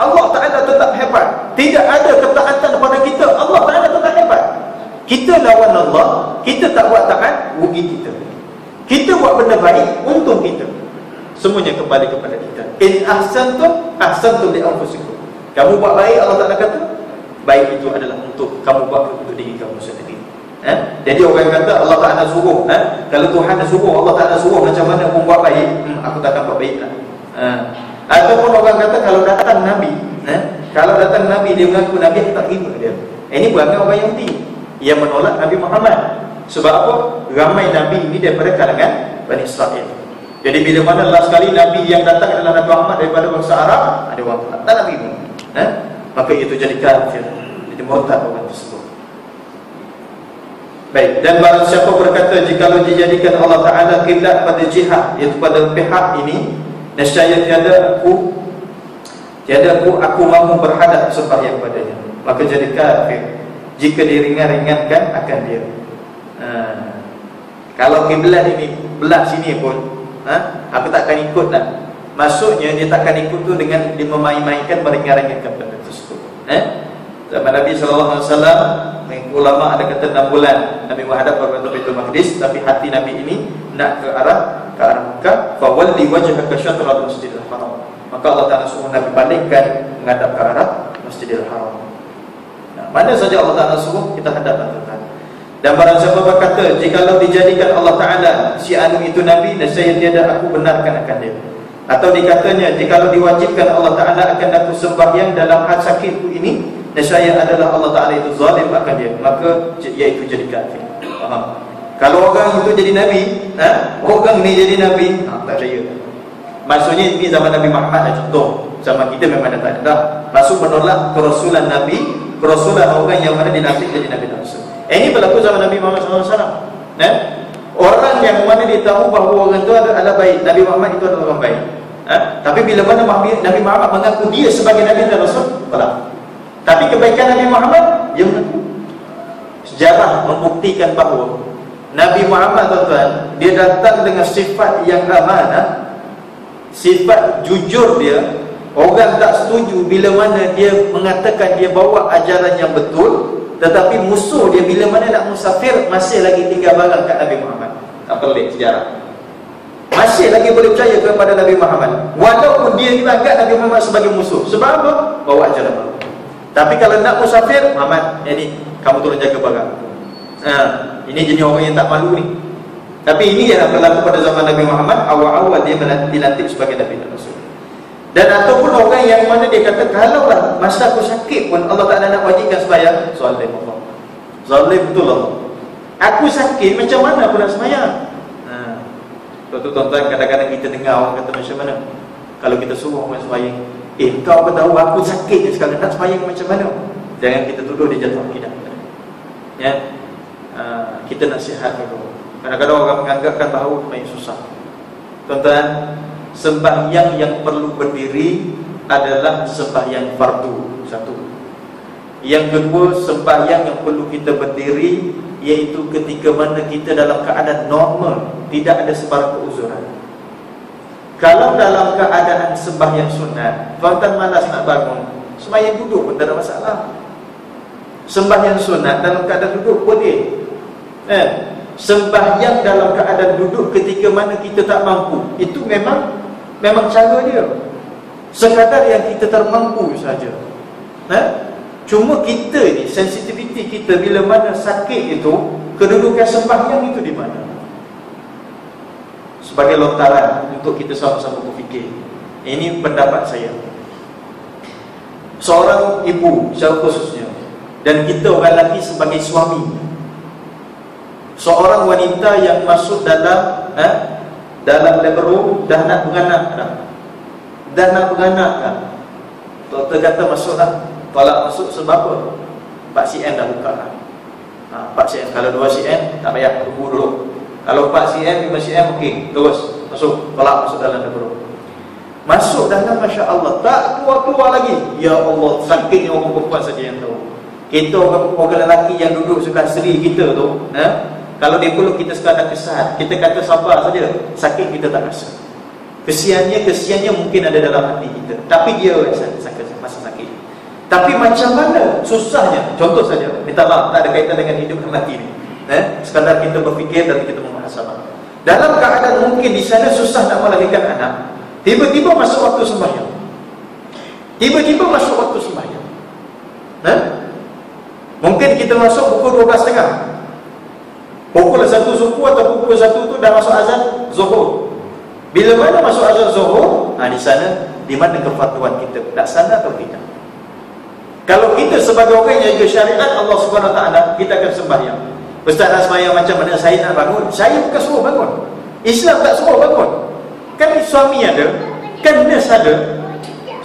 Allah Ta'ala tetap hebat. Tidak ada ketaatan pada kita, Allah Ta'ala tetap hebat. Kita lawan Allah, kita tak buat taat, rugi kita. Kita buat benda baik, untung kita. Semuanya kembali kepada kita. In ahsantum, ahsantum li anfusikum. Kamu buat baik, Allah Ta'ala kata baik itu adalah untuk kamu buat untuk diri kamu sendiri. Jadi orang kata Allah Ta'ala suruh, kalau Tuhan suruh, Allah Ta'ala suruh macam mana pun buat baik, aku tak akan buat baik lah. Ataupun orang kata kalau datang Nabi, kalau datang Nabi dia mengaku Nabi, aku tak terima dia. Ini bukan orang Yahudi yang menolak Nabi Muhammad. Sebab apa? Ramai Nabi ini daripada kalangan Bani Israel. Jadi bila mana last sekali Nabi yang datang adalah Nabi Muhammad daripada bangsa Arab, ada orang tolak, tak Nabi pun, maka itu jadi kafir, jadi murtad orang tersebut. Baik, dan barang siapa berkata jikalau dijadikan Allah Ta'ala kiblat pada jihad, iaitu pada pihak ini, nescaya tiada aku mahu berhadap sembahyang padanya, maka jadi kafir jika diringan-ringankan akan dia. Kalau kiblat ini belah sini pun, aku takkan ikut lah. Maksudnya dia takkan ikut tu dengan dia memain-mainkan, meringan-ringankan benda tersebut. Zaman Nabi SAW, ulama ada kata 6 bulan Nabi menghadap ke Baitul Maqdis, tapi hati Nabi ini nak ke arah Mekah. Fawalli wajhaka syatral Masjidil Haram. Maka Allah Ta'ala suruh Nabi balikkan menghadap ke arah Masjidil Haram. Nah, mana saja Allah Ta'ala suruh, kita hadaplah tuan-tuan. Dan barang siapa berkata, jikalau dijadikan Allah Ta'ala si anu itu Nabi, dan saya tiada, aku benarkan akan dia. Atau dikatanya, jikalau diwajibkan Allah Ta'ala akan aku sembahyang dalam hal sakitku ini, dan saya adalah Allah Ta'ala itu zalim akan dia, maka iaitu jadi kafir. Faham? Kalau orang itu jadi Nabi, orang ni jadi Nabi, tak percaya. Maksudnya ini zaman Nabi Muhammad dah contoh. Zaman kita memang dah tak ada dah. Maksud menolak kerasulan Nabi, kerasulan orang yang mana dinasib jadi Nabi langsung. Ini berlaku zaman Nabi Muhammad SAW. Orang yang mana dia tahu bahawa orang itu adalah baik, Nabi Muhammad itu adalah orang baik. Tapi bila mana Nabi Muhammad mengaku dia sebagai Nabi dan Rasul, kalah. Tapi kebaikan Nabi Muhammad, dia mengaku. Sejarah membuktikan bahawa Nabi Muhammad, tuan-tuan, dia datang dengan sifat yang amanah, sifat jujur dia. Orang tak setuju bila mana dia mengatakan dia bawa ajaran yang betul, tetapi musuh dia bila mana nak musafir masih lagi tinggal barang kat Nabi Muhammad. Tak pelik sejarah. Masih lagi boleh percaya kepada Nabi Muhammad, walaupun dia anggap Nabi Muhammad sebagai musuh. Sebab apa? Bawa ajaran baru. Tapi kalau nak musafir, Muhammad, ini kamu tolong jaga barang. Ini jenis orang yang tak malu ni. Tapi ini yang berlaku pada zaman Nabi Muhammad. Awal-awal dia dilantik sebagai Nabi dan Rasul. Dan ataupun orang yang mana dia kata, kalaulah masa aku sakit pun Allah Ta'ala nak wajibkan sembahyang, zalim Allah. Zalim betul Allah. Aku sakit, macam mana aku nak sembahyang? Tuan-tuan, kadang-kadang kita dengar orang kata macam mana. Kalau kita suruh orang sembahyang, kau apa tahu aku sakit je sekarang, nak sembahyang macam mana? Jangan kita tuduh dia jatuh akidah. Ya, kita nasihat dulu. Kadang-kadang orang menganggapkan bahawa sembahyang susah. Tuan-tuan, sembahyang yang perlu berdiri adalah sembahyang fardu, satu. Yang kedua, sembahyang yang perlu kita berdiri iaitu ketika mana kita dalam keadaan normal, tidak ada sebarang keuzuran. Kalau dalam keadaan sembahyang sunat, tuan-tuan malas nak bangun, sembahyang duduk pun tak ada masalah. Sembahyang sunat dalam keadaan duduk boleh. Sembahyang dalam keadaan duduk ketika mana kita tak mampu, itu memang cara dia. Sekadar yang kita termampu saja. Cuma kita ni, sensitiviti kita bila mana sakit itu, kedudukan sembahyang itu di mana? Sebagai lontaran untuk kita sama-sama berfikir. Ini pendapat saya. Seorang ibu secara khususnya, dan kita orang lelaki sebagai suami, seorang wanita yang masuk dalam labor room, dah nak beranak dah. Doktor kata masuklah. Tolak masuk sebab apa? 4 cm dah buka lah. 4 cm. Kalau 2 cm tak payah, tunggu dulu. Kalau 4 cm, 5 cm, okey, terus masuk. Tolak masuk dalam labor room. Masuk dalam, Masya Allah, tak keluar-keluar lagi. Ya Allah, sakitnya orang perempuan saja yang tahu. Kita orang lelaki yang duduk sebelah seri kita tu, kalau dia peluk kita sekadar kesal, kita kata sabar saja, sakit kita tak rasa. Kesiannya mungkin ada dalam hati kita, tapi dia rasa masa sakit. Tapi macam mana susahnya? Contoh saja, minta maaf, tak ada kaitan dengan hidup dan mati ni. Sekadar kita berfikir dan kita memuhasabah. Dalam keadaan mungkin di sana susah nak melahirkan anak, tiba-tiba masuk waktu sembahyang. Mungkin kita masuk pukul 12.30, pukul 1 suku atau pukul 1 tu dah masuk azan Zuhur. Bila mana masuk azan Zuhur, di sana di mana kepatuhan kita, laksana atau tidak. Kalau kita sebagai orang yang jaga syariat Allah Subhanahu Wa Taala, kita akan sembahyang. Ustaz nak sembahyang macam mana? Saya nak bangun. Saya bukan suruh bangun. Islam tak suruh bangun. Kan suami ada, kan nurse ada.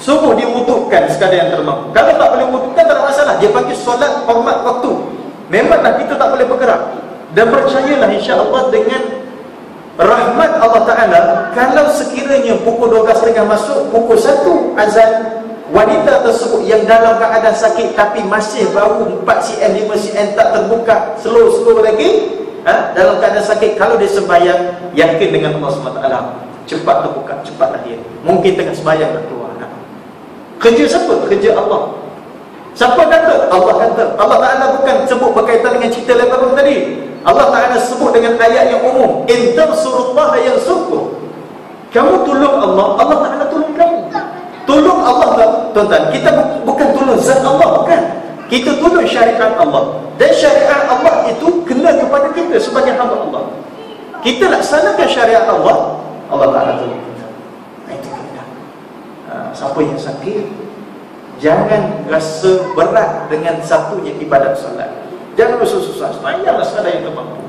Suruh dia wudukan sekadar yang termampu. Kalau tak boleh wudukan, tak ada masalah. Dia panggil solat hormat waktu. Memanglah kita tak boleh bergerak. Dan percayalah insya-Allah dengan rahmat Allah Ta'ala, kalau sekiranya pukul 12.30 masuk, pukul 1 azan, wanita tersebut yang dalam keadaan sakit tapi masih baru 4 cm, 5 cm tak terbuka, slow lagi, dalam keadaan sakit, kalau dia sembahyang, yakin dengan Allah SWT, cepat terbuka, cepat lahir. Mungkin tengah sembahyang tak keluar. Kerja siapa? Kerja Allah. Siapa kata? Allah kata. Allah Ta'ala bukan sebut berkaitan dengan cerita Lebanon tadi. Allah Ta'ala sebut dengan ayat yang umum. In tansurullaha yansurkum. Kamu tolong Allah, Allah Ta'ala tolong kamu. Tolong Allah, tuan-tuan, kita bukan tolong zat Allah, bukan. Kita tolong syariat Allah. Dan syariat Allah itu kena kepada kita sebagai hamba Allah. Kita laksanakan syariat Allah, Allah Ta'ala tolong kita. Itu kena. Siapa yang sakit, jangan rasa berat dengan satunya ibadat solat. Jangan rasa susah. Semayanglah sekadar yang termampu.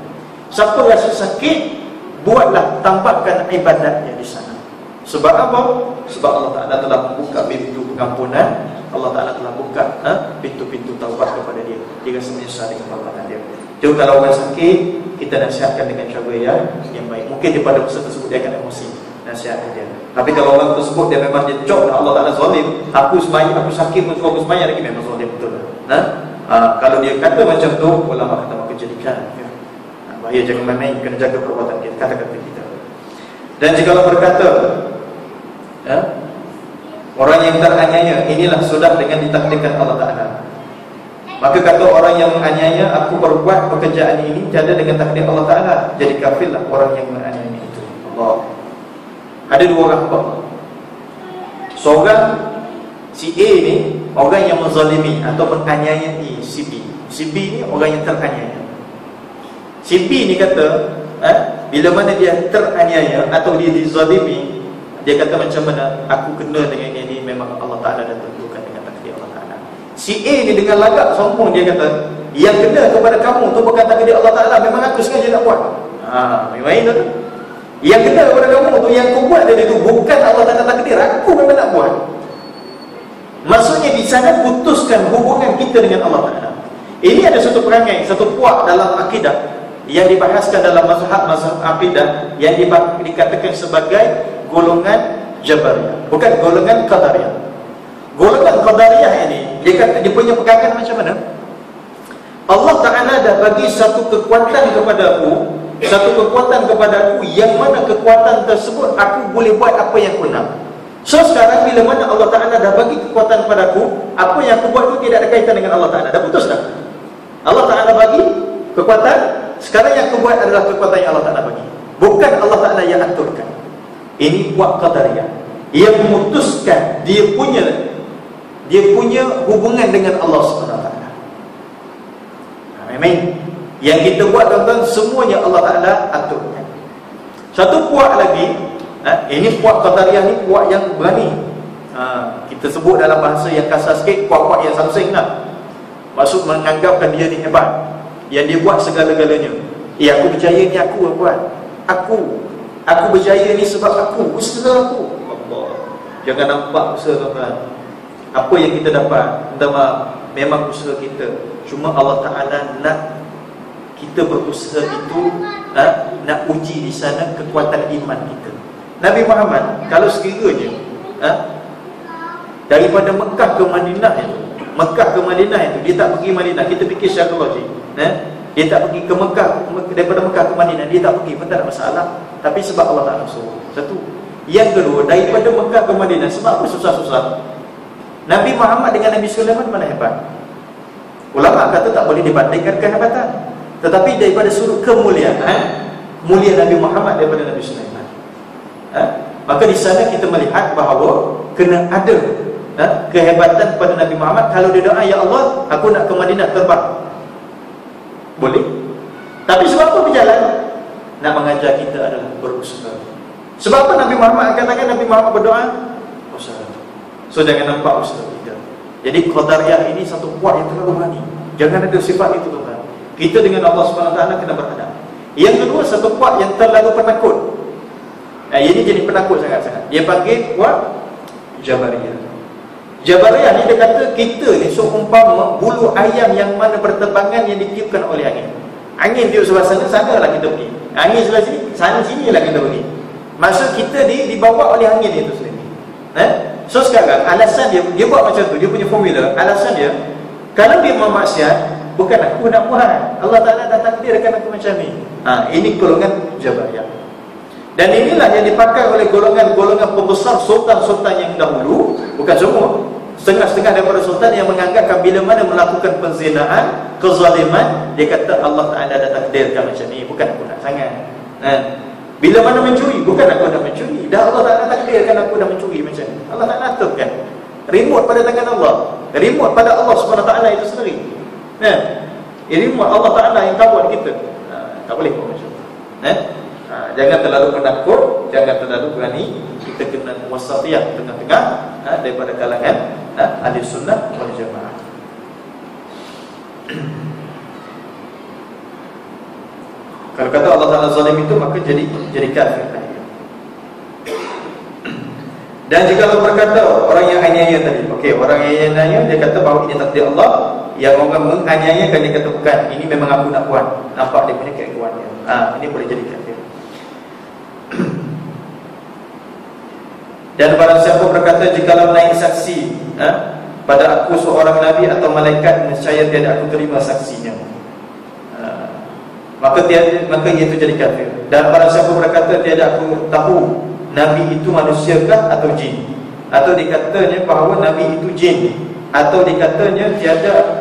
Siapa rasa sakit, buatlah, tambahkan ibadatnya di sana. Sebab apa? Sebab Allah Ta'ala telah membuka pintu pengampunan. Allah Ta'ala telah buka pintu-pintu taubat kepada dia. Dia rasa menyesal dengan perbuatan dia. Jadi kalau orang sakit, kita nasihatkan dengan cara yang baik. Mungkin daripada peserta tersebut dia akan emosi, nasihatkan dia. Tapi kalau orang tersebut dia memang dia cok, Allah Ta'ala zalim, aku semayang, aku sakit pun suruh aku semayang lagi, memang zalim betul. Kalau dia kata macam tu, ulama kata maka jadikan. Bahaya, jangan main-main, kena jaga perbuatan kita, kata-kata kita. Dan jika Allah berkata, orang yang teraniaya, inilah sudah dengan ditakdirkan Allah Ta'ala. Maka kata orang yang menganiaya, aku berbuat pekerjaan ini tiada dengan takdir Allah Ta'ala, jadi kafirlah orang yang menganiaya itu. Allah. Ada dua orang apa? Seorang si A ni orang yang menzalimi atau menganiayai si B. Si B ni orang yang teraniaya. Si B ni kata, bila mana dia teraniaya atau dia dizalimi, dia kata macam mana, aku kena dengan ini, memang Allah Ta'ala dah tentukan dengan takdir Allah Ta'ala. Si A ni dengan lagak sombong dia kata, yang kena kepada kamu tu bukan takdir Allah Ta'ala, memang aku sengaja nak buat. Main-main tu. Yang kena kepada kamu tu, yang aku buat tadi tu bukan Allah Ta'ala takdir, aku memang nak buat. Maksudnya di sana putuskan hubungan kita dengan Allah Ta'ala. Ini ada satu perangai, satu puak dalam akidah yang dibahaskan dalam mazhab akidah yang dikatakan sebagai golongan Jabariyah, bukan golongan Qadariyah. Golongan Qadariyah ini dia punya pegangan macam mana? Allah Ta'ala dah bagi satu kekuatan kepada aku, satu kekuatan kepada aku, yang mana kekuatan tersebut aku boleh buat apa yang aku nak. So sekarang bila mana Allah Ta'ala dah bagi kekuatan kepada aku, apa yang aku buat itu tidak ada kaitan dengan Allah Ta'ala. Dah putus dah. Allah Ta'ala bagi kekuatan, sekarang yang aku buat adalah kekuatan yang Allah Ta'ala bagi, bukan Allah Ta'ala yang aturkan. Ini buat Qadariyah. Ia memutuskan dia punya hubungan dengan Allah SWT. Amin. Yang kita buat tuan-tuan, semuanya Allah Ta'ala aturkan. Satu puak lagi, ini puak Qadariyah ni puak yang berani. Kita sebut dalam bahasa yang kasar sikit, puak-puak yang samsing lah. Maksud menganggapkan dia ni hebat, yang dia buat segala-galanya. Aku berjaya ni aku yang buat. Aku berjaya ni sebab aku, usaha aku. Allah. Jangan nampak usaha tuan-tuan. Apa yang kita dapat, memang usaha kita. Cuma Allah Ta'ala nak kita berusaha itu, nak uji di sana kekuatan iman kita. Nabi Muhammad, kalau sekiranya daripada Mekah ke Madinah itu, dia tak pergi Madinah, kita fikir secara logik, dia tak pergi ke Mekah, daripada Mekah ke Madinah dia tak pergi pun tak ada masalah. Tapi sebab Allah Ta'ala suruh. Satu. Yang kedua, daripada Mekah ke Madinah, sebab apa susah-susah? Nabi Muhammad dengan Nabi Sulaiman mana hebat? Ulama kata tak boleh dibandingkan kehebatan. Tetapi daripada sudut kemuliaan, mulia Nabi Muhammad daripada Nabi Sulaiman. Maka di sana kita melihat bahawa kena ada kehebatan pada Nabi Muhammad. Kalau dia doa, ya Allah, aku nak ke Madinah terbang, boleh. Tapi sebab apa berjalan? Nak mengajar kita adalah berusaha. Sebab apa Nabi Muhammad katakan Nabi Muhammad berdoa? Usaha. So jangan nampak usaha kita. Jadi Qadariyah ini satu kuat yang terlalu berani. Jangan ada sifat itu tuan-tuan. Kita dengan Allah SWT kena berhadap. Yang kedua, satu kuat yang terlalu penakut. Ini jadi penakut sangat-sangat. Dia panggil kuat Jabariyah. Jabariyah ni dia kata kita ni seumpama bulu ayam yang mana berterbangan yang ditiupkan oleh angin. Angin tiup sebelah sana lah kita pergi. Angin sebelah sini, sini lah kita pergi. Maksud kita dibawa oleh angin itu sendiri. So sekarang alasan dia buat macam tu, dia punya formula. Alasan dia, kalau dia memaksiat, bukan aku nak buat, Allah Ta'ala dah takdirkan aku macam ni. Ini golongan Jabariyah. Dan inilah yang dipakai oleh golongan-golongan pembesar sultan-sultan yang dahulu. Bukan semua. Setengah-setengah daripada sultan yang menganggapkan bila mana melakukan penzinaan, kezaliman, dia kata Allah Ta'ala dah takdirkan macam ni, bukan aku nak sangat. Bila mana mencuri, bukan aku nak mencuri, dah Allah Ta'ala takdirkan aku dah mencuri macam ni. Allah tak aturkan. Remote pada tangan Allah, remote pada Allah SWT itu sendiri. Remote Allah Ta'ala yang kawal kita. Tak boleh buat macam tu. Jangan terlalu penakut, jangan terlalu berani. Kita kena wasatiyah, tengah-tengah daripada kalangan ahli sunnah wal jamaah. Kalau kata Allah Ta'ala zalim itu, maka jadi kafir. Dan jika Allah berkata orang yang aniaya tadi, okey, orang yang aniaya dia kata bahawa ini takdir Allah, yang orang menganiaya kan dia kata bukan, ini memang aku nak buat. Nampak dia punya keekuan dia. Ini boleh jadi kafir. Dan barang siapa berkata jikalau naik saksi pada aku seorang nabi atau malaikat, nescaya tiada aku terima saksinya, maka itu jadi kafir. Dan barang siapa berkata tiada aku tahu nabi itu manusiakah atau jin, atau dikatanya bahawa nabi itu jin, atau dikatanya tiada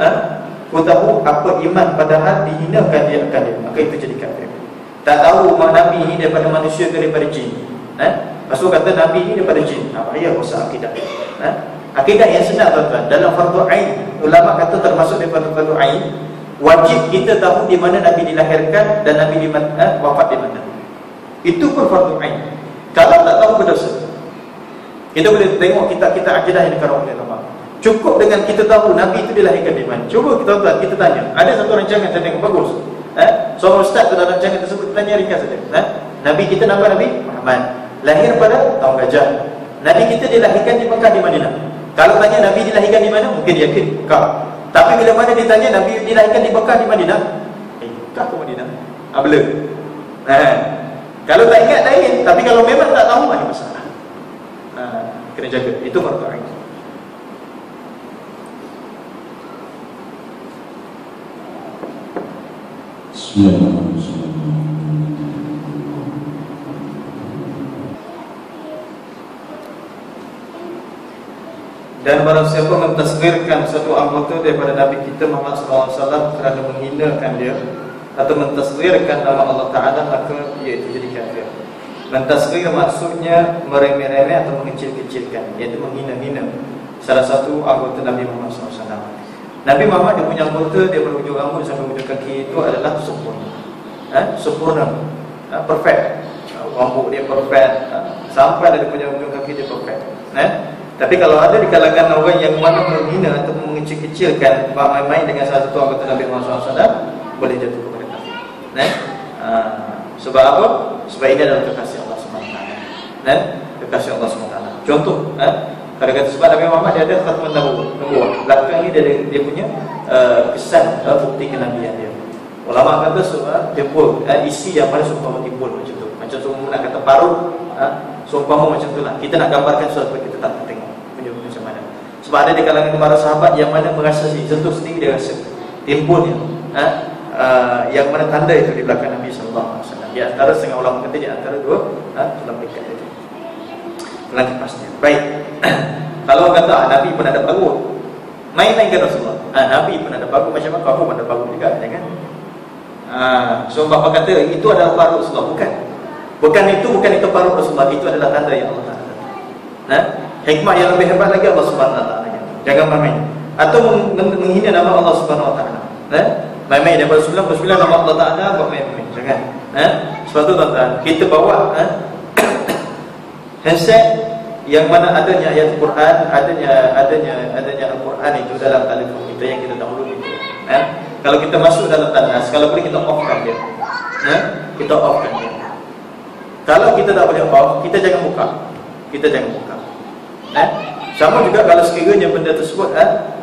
aku tahu apa iman padahal dihinakan dia akan dia, maka itu jadi kafir. Tak tahu nabi ini daripada manusia ke daripada jin. Rasul kata nabi ini daripada jin. Bahaya rosak akidah. Akidah yang senang tuan-tuan. Dalam fardu ain, ulama kata termasuk daripada fardu ain, wajib kita tahu di mana nabi dilahirkan dan nabi wafat di mana. Itu pun fardu ain. Kalau tak tahu berdosa. Kita boleh tengok kitab-kitab akidah yang dikarang oleh ulama. Cukup dengan kita tahu nabi itu dilahirkan di mana. Cuba tuan-tuan kita tanya. Ada satu rancangan saya tengok bagus. Seorang ustaz tu dalam rancangan tersebut tanya ringkas saja. Nabi kita nama Nabi Muhammad, lahir pada tahun gajah. Nabi kita dilahirkan di Mekah, di Madinah. Kalau tanya Nabi dilahirkan di mana, mungkin dia yakin Mekah. Tapi bila mana ditanya Nabi dilahirkan di Mekah, di Madinah, Mekah ke Madinah? Blur. Kalau tak ingat lain, tapi kalau memang tak tahu, ada masalah. Kena jaga. Itu fardu ain. Dan barang siapa mentasghirkan satu anggota daripada Nabi kita Muhammad SAW kerana menghinakan dia atau mentasghirkan nama Allah Ta'ala, maka ia itu jadi kafir. Mentasghir maksudnya meremeh-remeh atau mengecil-kecilkan, iaitu menghina-hina salah satu anggota Nabi Muhammad SAW. Nabi Muhammad dia punya anggota, dia berhujung rambut sampai hujung kaki itu adalah sempurna. Sempurna, perfect. Rambut dia perfect, sampai dia punya hujung kaki dia perfect. Tapi kalau ada di kalangan orang yang mana menghina atau mengecil-kecilkan, main-main dengan salah satu anggota Nabi Muhammad SAW, boleh jatuh kepada kafir. Sebab apa? Sebab ini adalah kekasih Allah SWT. Kekasih Allah SWT. Contoh, kadang-kadang sebab Nabi Muhammad dia ada khatmun nubuwah. Belakang ni dia punya kesan bukti kenabian dia. Ulama kata sebab timbul isi yang mana seumpama timbul macam tu. Macam seumpama nak kata parut, seumpama macam tu lah. Kita nak gambarkan sesuatu kita tak tengok macam mana. Sebab ada di kalangan para sahabat yang mana merasa sentuh sendiri dia rasa timbulnya yang mana tanda itu di belakang Nabi SAW. Di antara setengah ulama kata di antara dua tulang pekat itu. Tulang kepasnya. Baik. Kalau orang kata Nabi pun ada parut, main-mainkan Rasulullah. Nabi pun ada parut, macam mana kamu pun ada parut juga, jangan. So bapa kata itu adalah parut Rasulullah. Bukan itu parut Rasulullah, itu adalah tanda yang Allah Ta'ala. Hikmah yang lebih hebat lagi Allah Subhanahu Wa Ta'ala. Jangan main-main atau menghina nama Allah Subhanahu Wa Ta'ala. Main-main daripada 99 nama Allah Ta'ala buat main-main. Jangan. Sebab tu tuan-tuan, kita bawa handset yang mana adanya ayat Quran, adanya Al-Quran itu dalam telefon kita yang kita download itu. Kalau kita masuk dalam tandas, kalau boleh kita offkan dia. Kita offkan dia. Kalau kita tak boleh off, kita jangan buka. Sama juga kalau sekiranya benda tersebut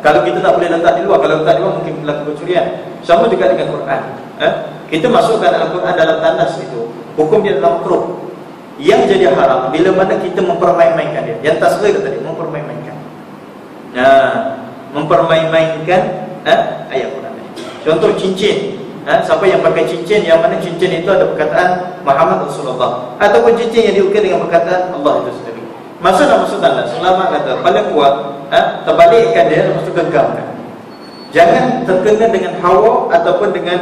kalau kita tak boleh letak di luar, kalau letak di luar mungkin berlaku pencurian. Sama juga dengan Quran. Kita masukkan Al-Quran dalam tandas itu, hukum dia adalah makruh. Yang jadi haram bila mana kita mempermain-mainkan dia. Yang tasghir tadi, mempermain-mainkan. Mempermain-mainkan ayat Quran tadi. Contoh cincin. Siapa yang pakai cincin yang mana cincin itu ada perkataan Muhammad Rasulullah, ataupun cincin yang diukir dengan perkataan Allah itu sendiri, masuk tandas. Ulama kata paling kuat terbalikkan dia, lepas tu genggamkan. Jangan terkena dengan hawa ataupun dengan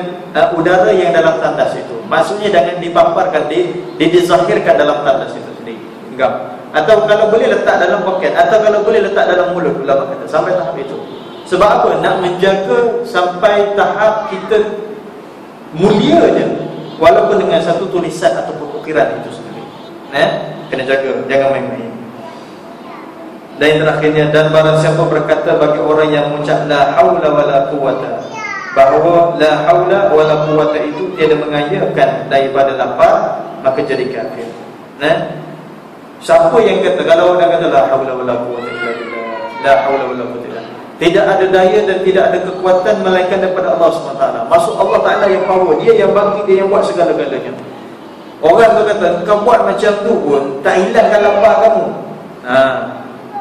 udara yang dalam tandas itu. Maksudnya jangan dipamparkan, dizahirkan dalam tandas itu sendiri. Genggam. Atau kalau boleh letak dalam poket, atau kalau boleh letak dalam mulut, ulama kata sampai tahap itu. Sebab apa? Nak menjaga sampai tahap kita mulianya, walaupun dengan satu tulisan ataupun ukiran itu sendiri. Kena jaga, jangan main-main. Dan yang terakhirnya, dan barang siapa berkata bagi orang yang mengucap la haula wala quwata, bahawa la haula wala quwata itu tiada mengayakan daripada lapar, maka jadi kafir. Siapa yang kata, kalau orang kata la haula wala quwata illa billah, la haula wala quwata illa billah, tidak ada daya dan tidak ada kekuatan melainkan daripada Allah SWT. Maksud Allah Ta'ala yang power, dia yang bagi, dia yang buat segala-galanya. Orang tu kata, kau buat macam tu pun tak hilangkan lapar kamu.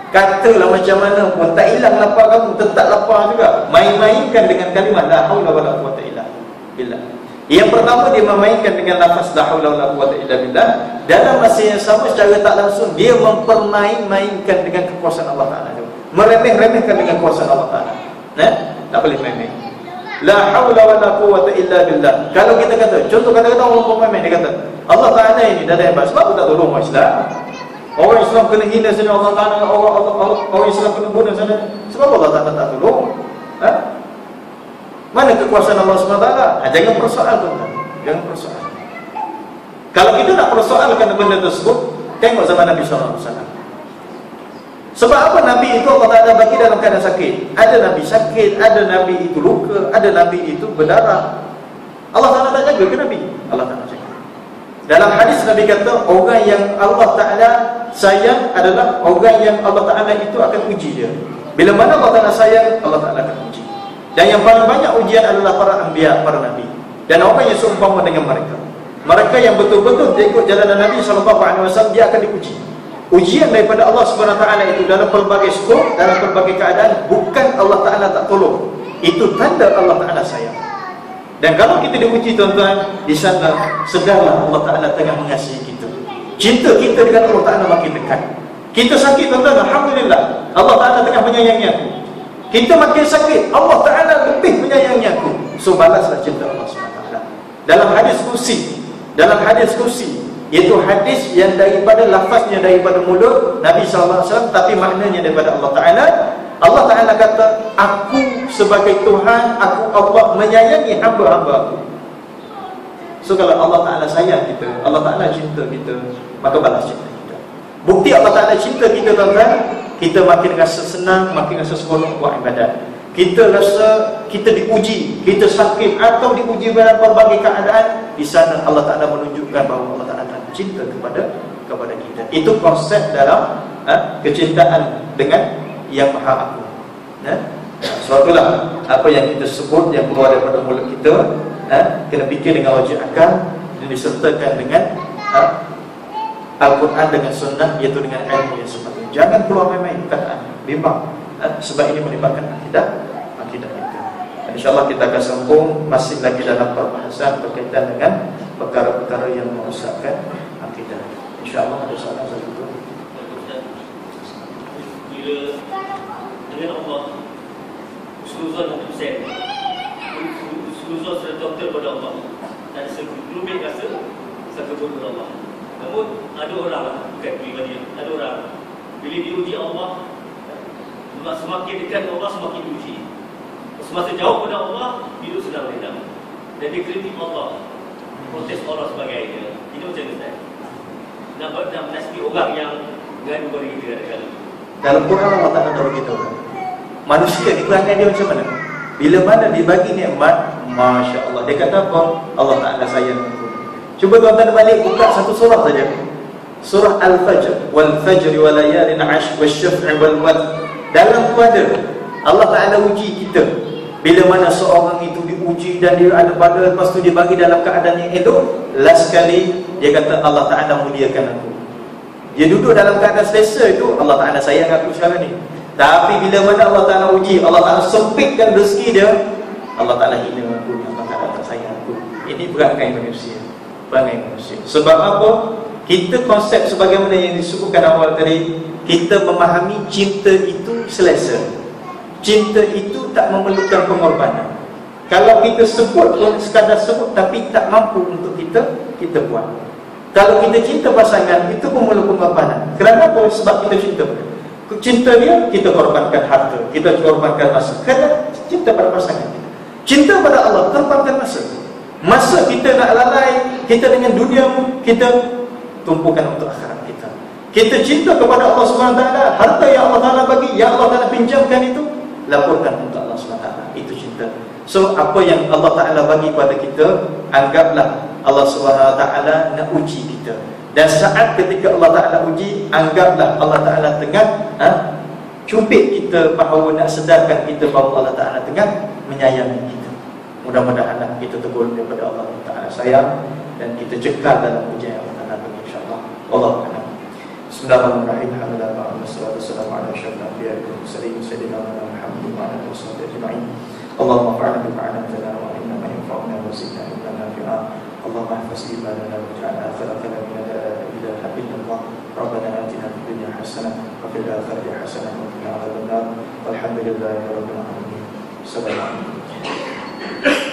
Katalah macam mana pun tak hilang lapar kamu, tetap lapar juga. Main-mainkan dengan kalimah la haula wala quwata illa billah. Yang pertama, dia memainkan dengan lafaz la haula wala quwata illa billah. Dalam masa yang sama, secara tak langsung dia mempermain-mainkan dengan kekuasaan Allah Ta'ala, meremeh-remehkan dengan kekuasaan Allah Ta'ala. Tak boleh main-main. La haula wala quwata illa billah. Kalau kita kata, contoh kata-kata orang pemain, dia kata Allah Ta'ala ini dah hebat, sebab tak tolong orang Islam. Orang Islam kena hina sana, Allah Ta'ala, orang Islam kena guna sana, sebab Allah Ta'ala tak tolong. Mana kekuasaan Allah SWT? Jangan persoal, tuan-tuan. Jangan persoal. Kalau kita nak persoalkan benda tersebut, tengok zaman Nabi SAW. Sebab apa Nabi itu Allah Ta'ala bagi dalam keadaan sakit? Ada Nabi sakit, ada Nabi itu luka, ada Nabi itu berdarah. Allah Ta'ala tak jaga ke Nabi? Allah Ta'ala jaga. Dalam hadis Nabi kata, orang yang Allah Ta'ala sayang adalah orang yang Allah Ta'ala itu akan uji dia. Bila mana Allah Ta'ala sayang, Allah Ta'ala akan uji. Dan yang paling banyak ujian adalah para anbiya, para Nabi, dan orang yang seumpama dengan mereka. Mereka yang betul-betul ikut jalanan Nabi SAW, dia akan diuji. Ujian daripada Allah SWT itu dalam pelbagai skop, dalam pelbagai keadaan. Bukan Allah Ta'ala tak tolong, itu tanda Allah Ta'ala sayang. Dan kalau kita diuji, tuan-tuan, di sana sedarlah Allah Ta'ala tengah mengasihi kita. Cinta kita dengan Allah Ta'ala makin dekat. Kita sakit, tuan-tuan, alhamdulillah, Allah Ta'ala tengah menyayangi aku. Kita makin sakit, Allah Ta'ala lebih menyayangi aku. So balaslah cinta Allah SWT. Dalam hadis kursi, iaitu hadis yang daripada lafaznya daripada mulut Nabi SAW, tapi maknanya daripada Allah Ta'ala. Allah Ta'ala kata, aku sebagai Tuhan, aku Allah menyayangi hamba-hamba aku. So kalau Allah Ta'ala sayang kita, Allah Ta'ala cinta kita, maka balas cinta kita. Bukti Allah Ta'ala cinta kita, tuan-tuan, kita makin rasa senang, makin rasa seronok buat ibadat. Kita rasa kita diuji, kita sakit atau diuji dalam pelbagai keadaan, di sana Allah Ta'ala menunjukkan bahawa Allah Ta'ala cinta kepada kita. Itu konsep dalam kecintaan dengan yang Maha Agung. Sebab itulah apa yang kita sebut yang keluar daripada mulut kita, kena fikir dengan logik akal dan disertakan dengan Al-Quran dengan sunnah, iaitu dengan ilmu yang sepatutnya. Jangan keluar main-main perkataan, bimbang, sebab ini melibatkan akidah kita. InsyaAllah kita akan sambung masih lagi dalam perbahasan berkaitan dengan perkara-perkara yang merosakkan akidah. InsyaAllah ada soalan satu tu. Bila dengan Allah Husnuzon untuk saya, Husnuzon sudah doktor pada Allah, dan sebelumnya rasa satu kepada Allah. Namun ada orang, bukan pribadi, ada orang bila diuji Allah, semakin dekat dengan Allah semakin diuji. Semakin jauh pada Allah, hidup sedang redam. Dan dia kritik Allah, protes Allah sebagainya. Ini macam mana? Nak menasbi orang yang mengadu kepada kita kadang-kadang. Dalam Quran Allah Ta'ala dah beritahu, manusia ni perangai dia macam mana? Bila mana dibagi nikmat, Masya Allah, dia kata apa? Allah Ta'ala sayang aku. Cuba tuan-tuan balik buka satu surah saja, surah Al-Fajr, wal fajri wa layalin ash wasyaf'i wal watr. Dalam tu ada Allah Ta'ala uji kita. Bila mana seorang itu diuji dan dia ada pada, lepas tu dia bagi dalam keadaan yang elok, last sekali dia kata Allah Ta'ala muliakan aku. Dia duduk dalam keadaan selesa itu, Allah Ta'ala sayang aku sekarang ni. Tapi bila mana Allah Ta'ala uji, Allah Ta'ala sempitkan rezeki dia, Allah Ta'ala hina aku, Allah Ta'ala tak sayang aku. Ini perangai manusia. Sebab apa? Kita konsep sebagaimana yang disebutkan awal tadi, kita memahami cinta itu selesa. Cinta itu tak memerlukan pengorbanan. Kalau kita sebut pun sekadar sebut tapi tak mampu untuk kita buat. Kalau kita cinta pasangan, itu pun memerlukan pengorbanan. Kenapa? Sebab kita cinta. Cinta dia, kita korbankan harta, kita korbankan masa. Kerana cinta pada pasangan kita. Cinta pada Allah, korbankan masa. Masa kita nak lalai, kita dengan dunia, kita tumpukan untuk akhirat kita. Kita cinta kepada Allah SWT, harta yang Allah Ta'ala bagi, yang Allah Ta'ala pinjamkan itu, laporkan untuk Allah SWT. Itu cinta. So, apa yang Allah Ta'ala bagi kepada kita, anggaplah Allah SWT nak uji kita. Dan saat ketika Allah Ta'ala uji, anggaplah Allah Ta'ala tengah cubit kita, bahawa nak sedarkan kita bahawa Allah Ta'ala tengah menyayangi kita. Mudah-mudahan kita tegur daripada Allah Ta'ala sayang, dan kita cekal dalam ujian yang Allah Ta'ala bagi, insyaAllah. Allah Ta'ala. Bismillahirrahmanirrahim. Alhamdulillah wassalatu wassalamu ala asyrafil anbiya'i wal mursalin sayyidina Muhammadin wa ala alihi washabbihi ajma'in. Allahumma fa'alna bima 'allamtana wa 'allimna ma yanfa'una wa zidna ilman nafi'a. Allahumma ihfaz imanana waj'alna akhira kalamina la ilaha illallah. Rabbana atina fid dunya hasanah wa fil akhirati hasanah wa qina adzabannar. Walhamdulillahi rabbil alamin. Assalamu alaikum.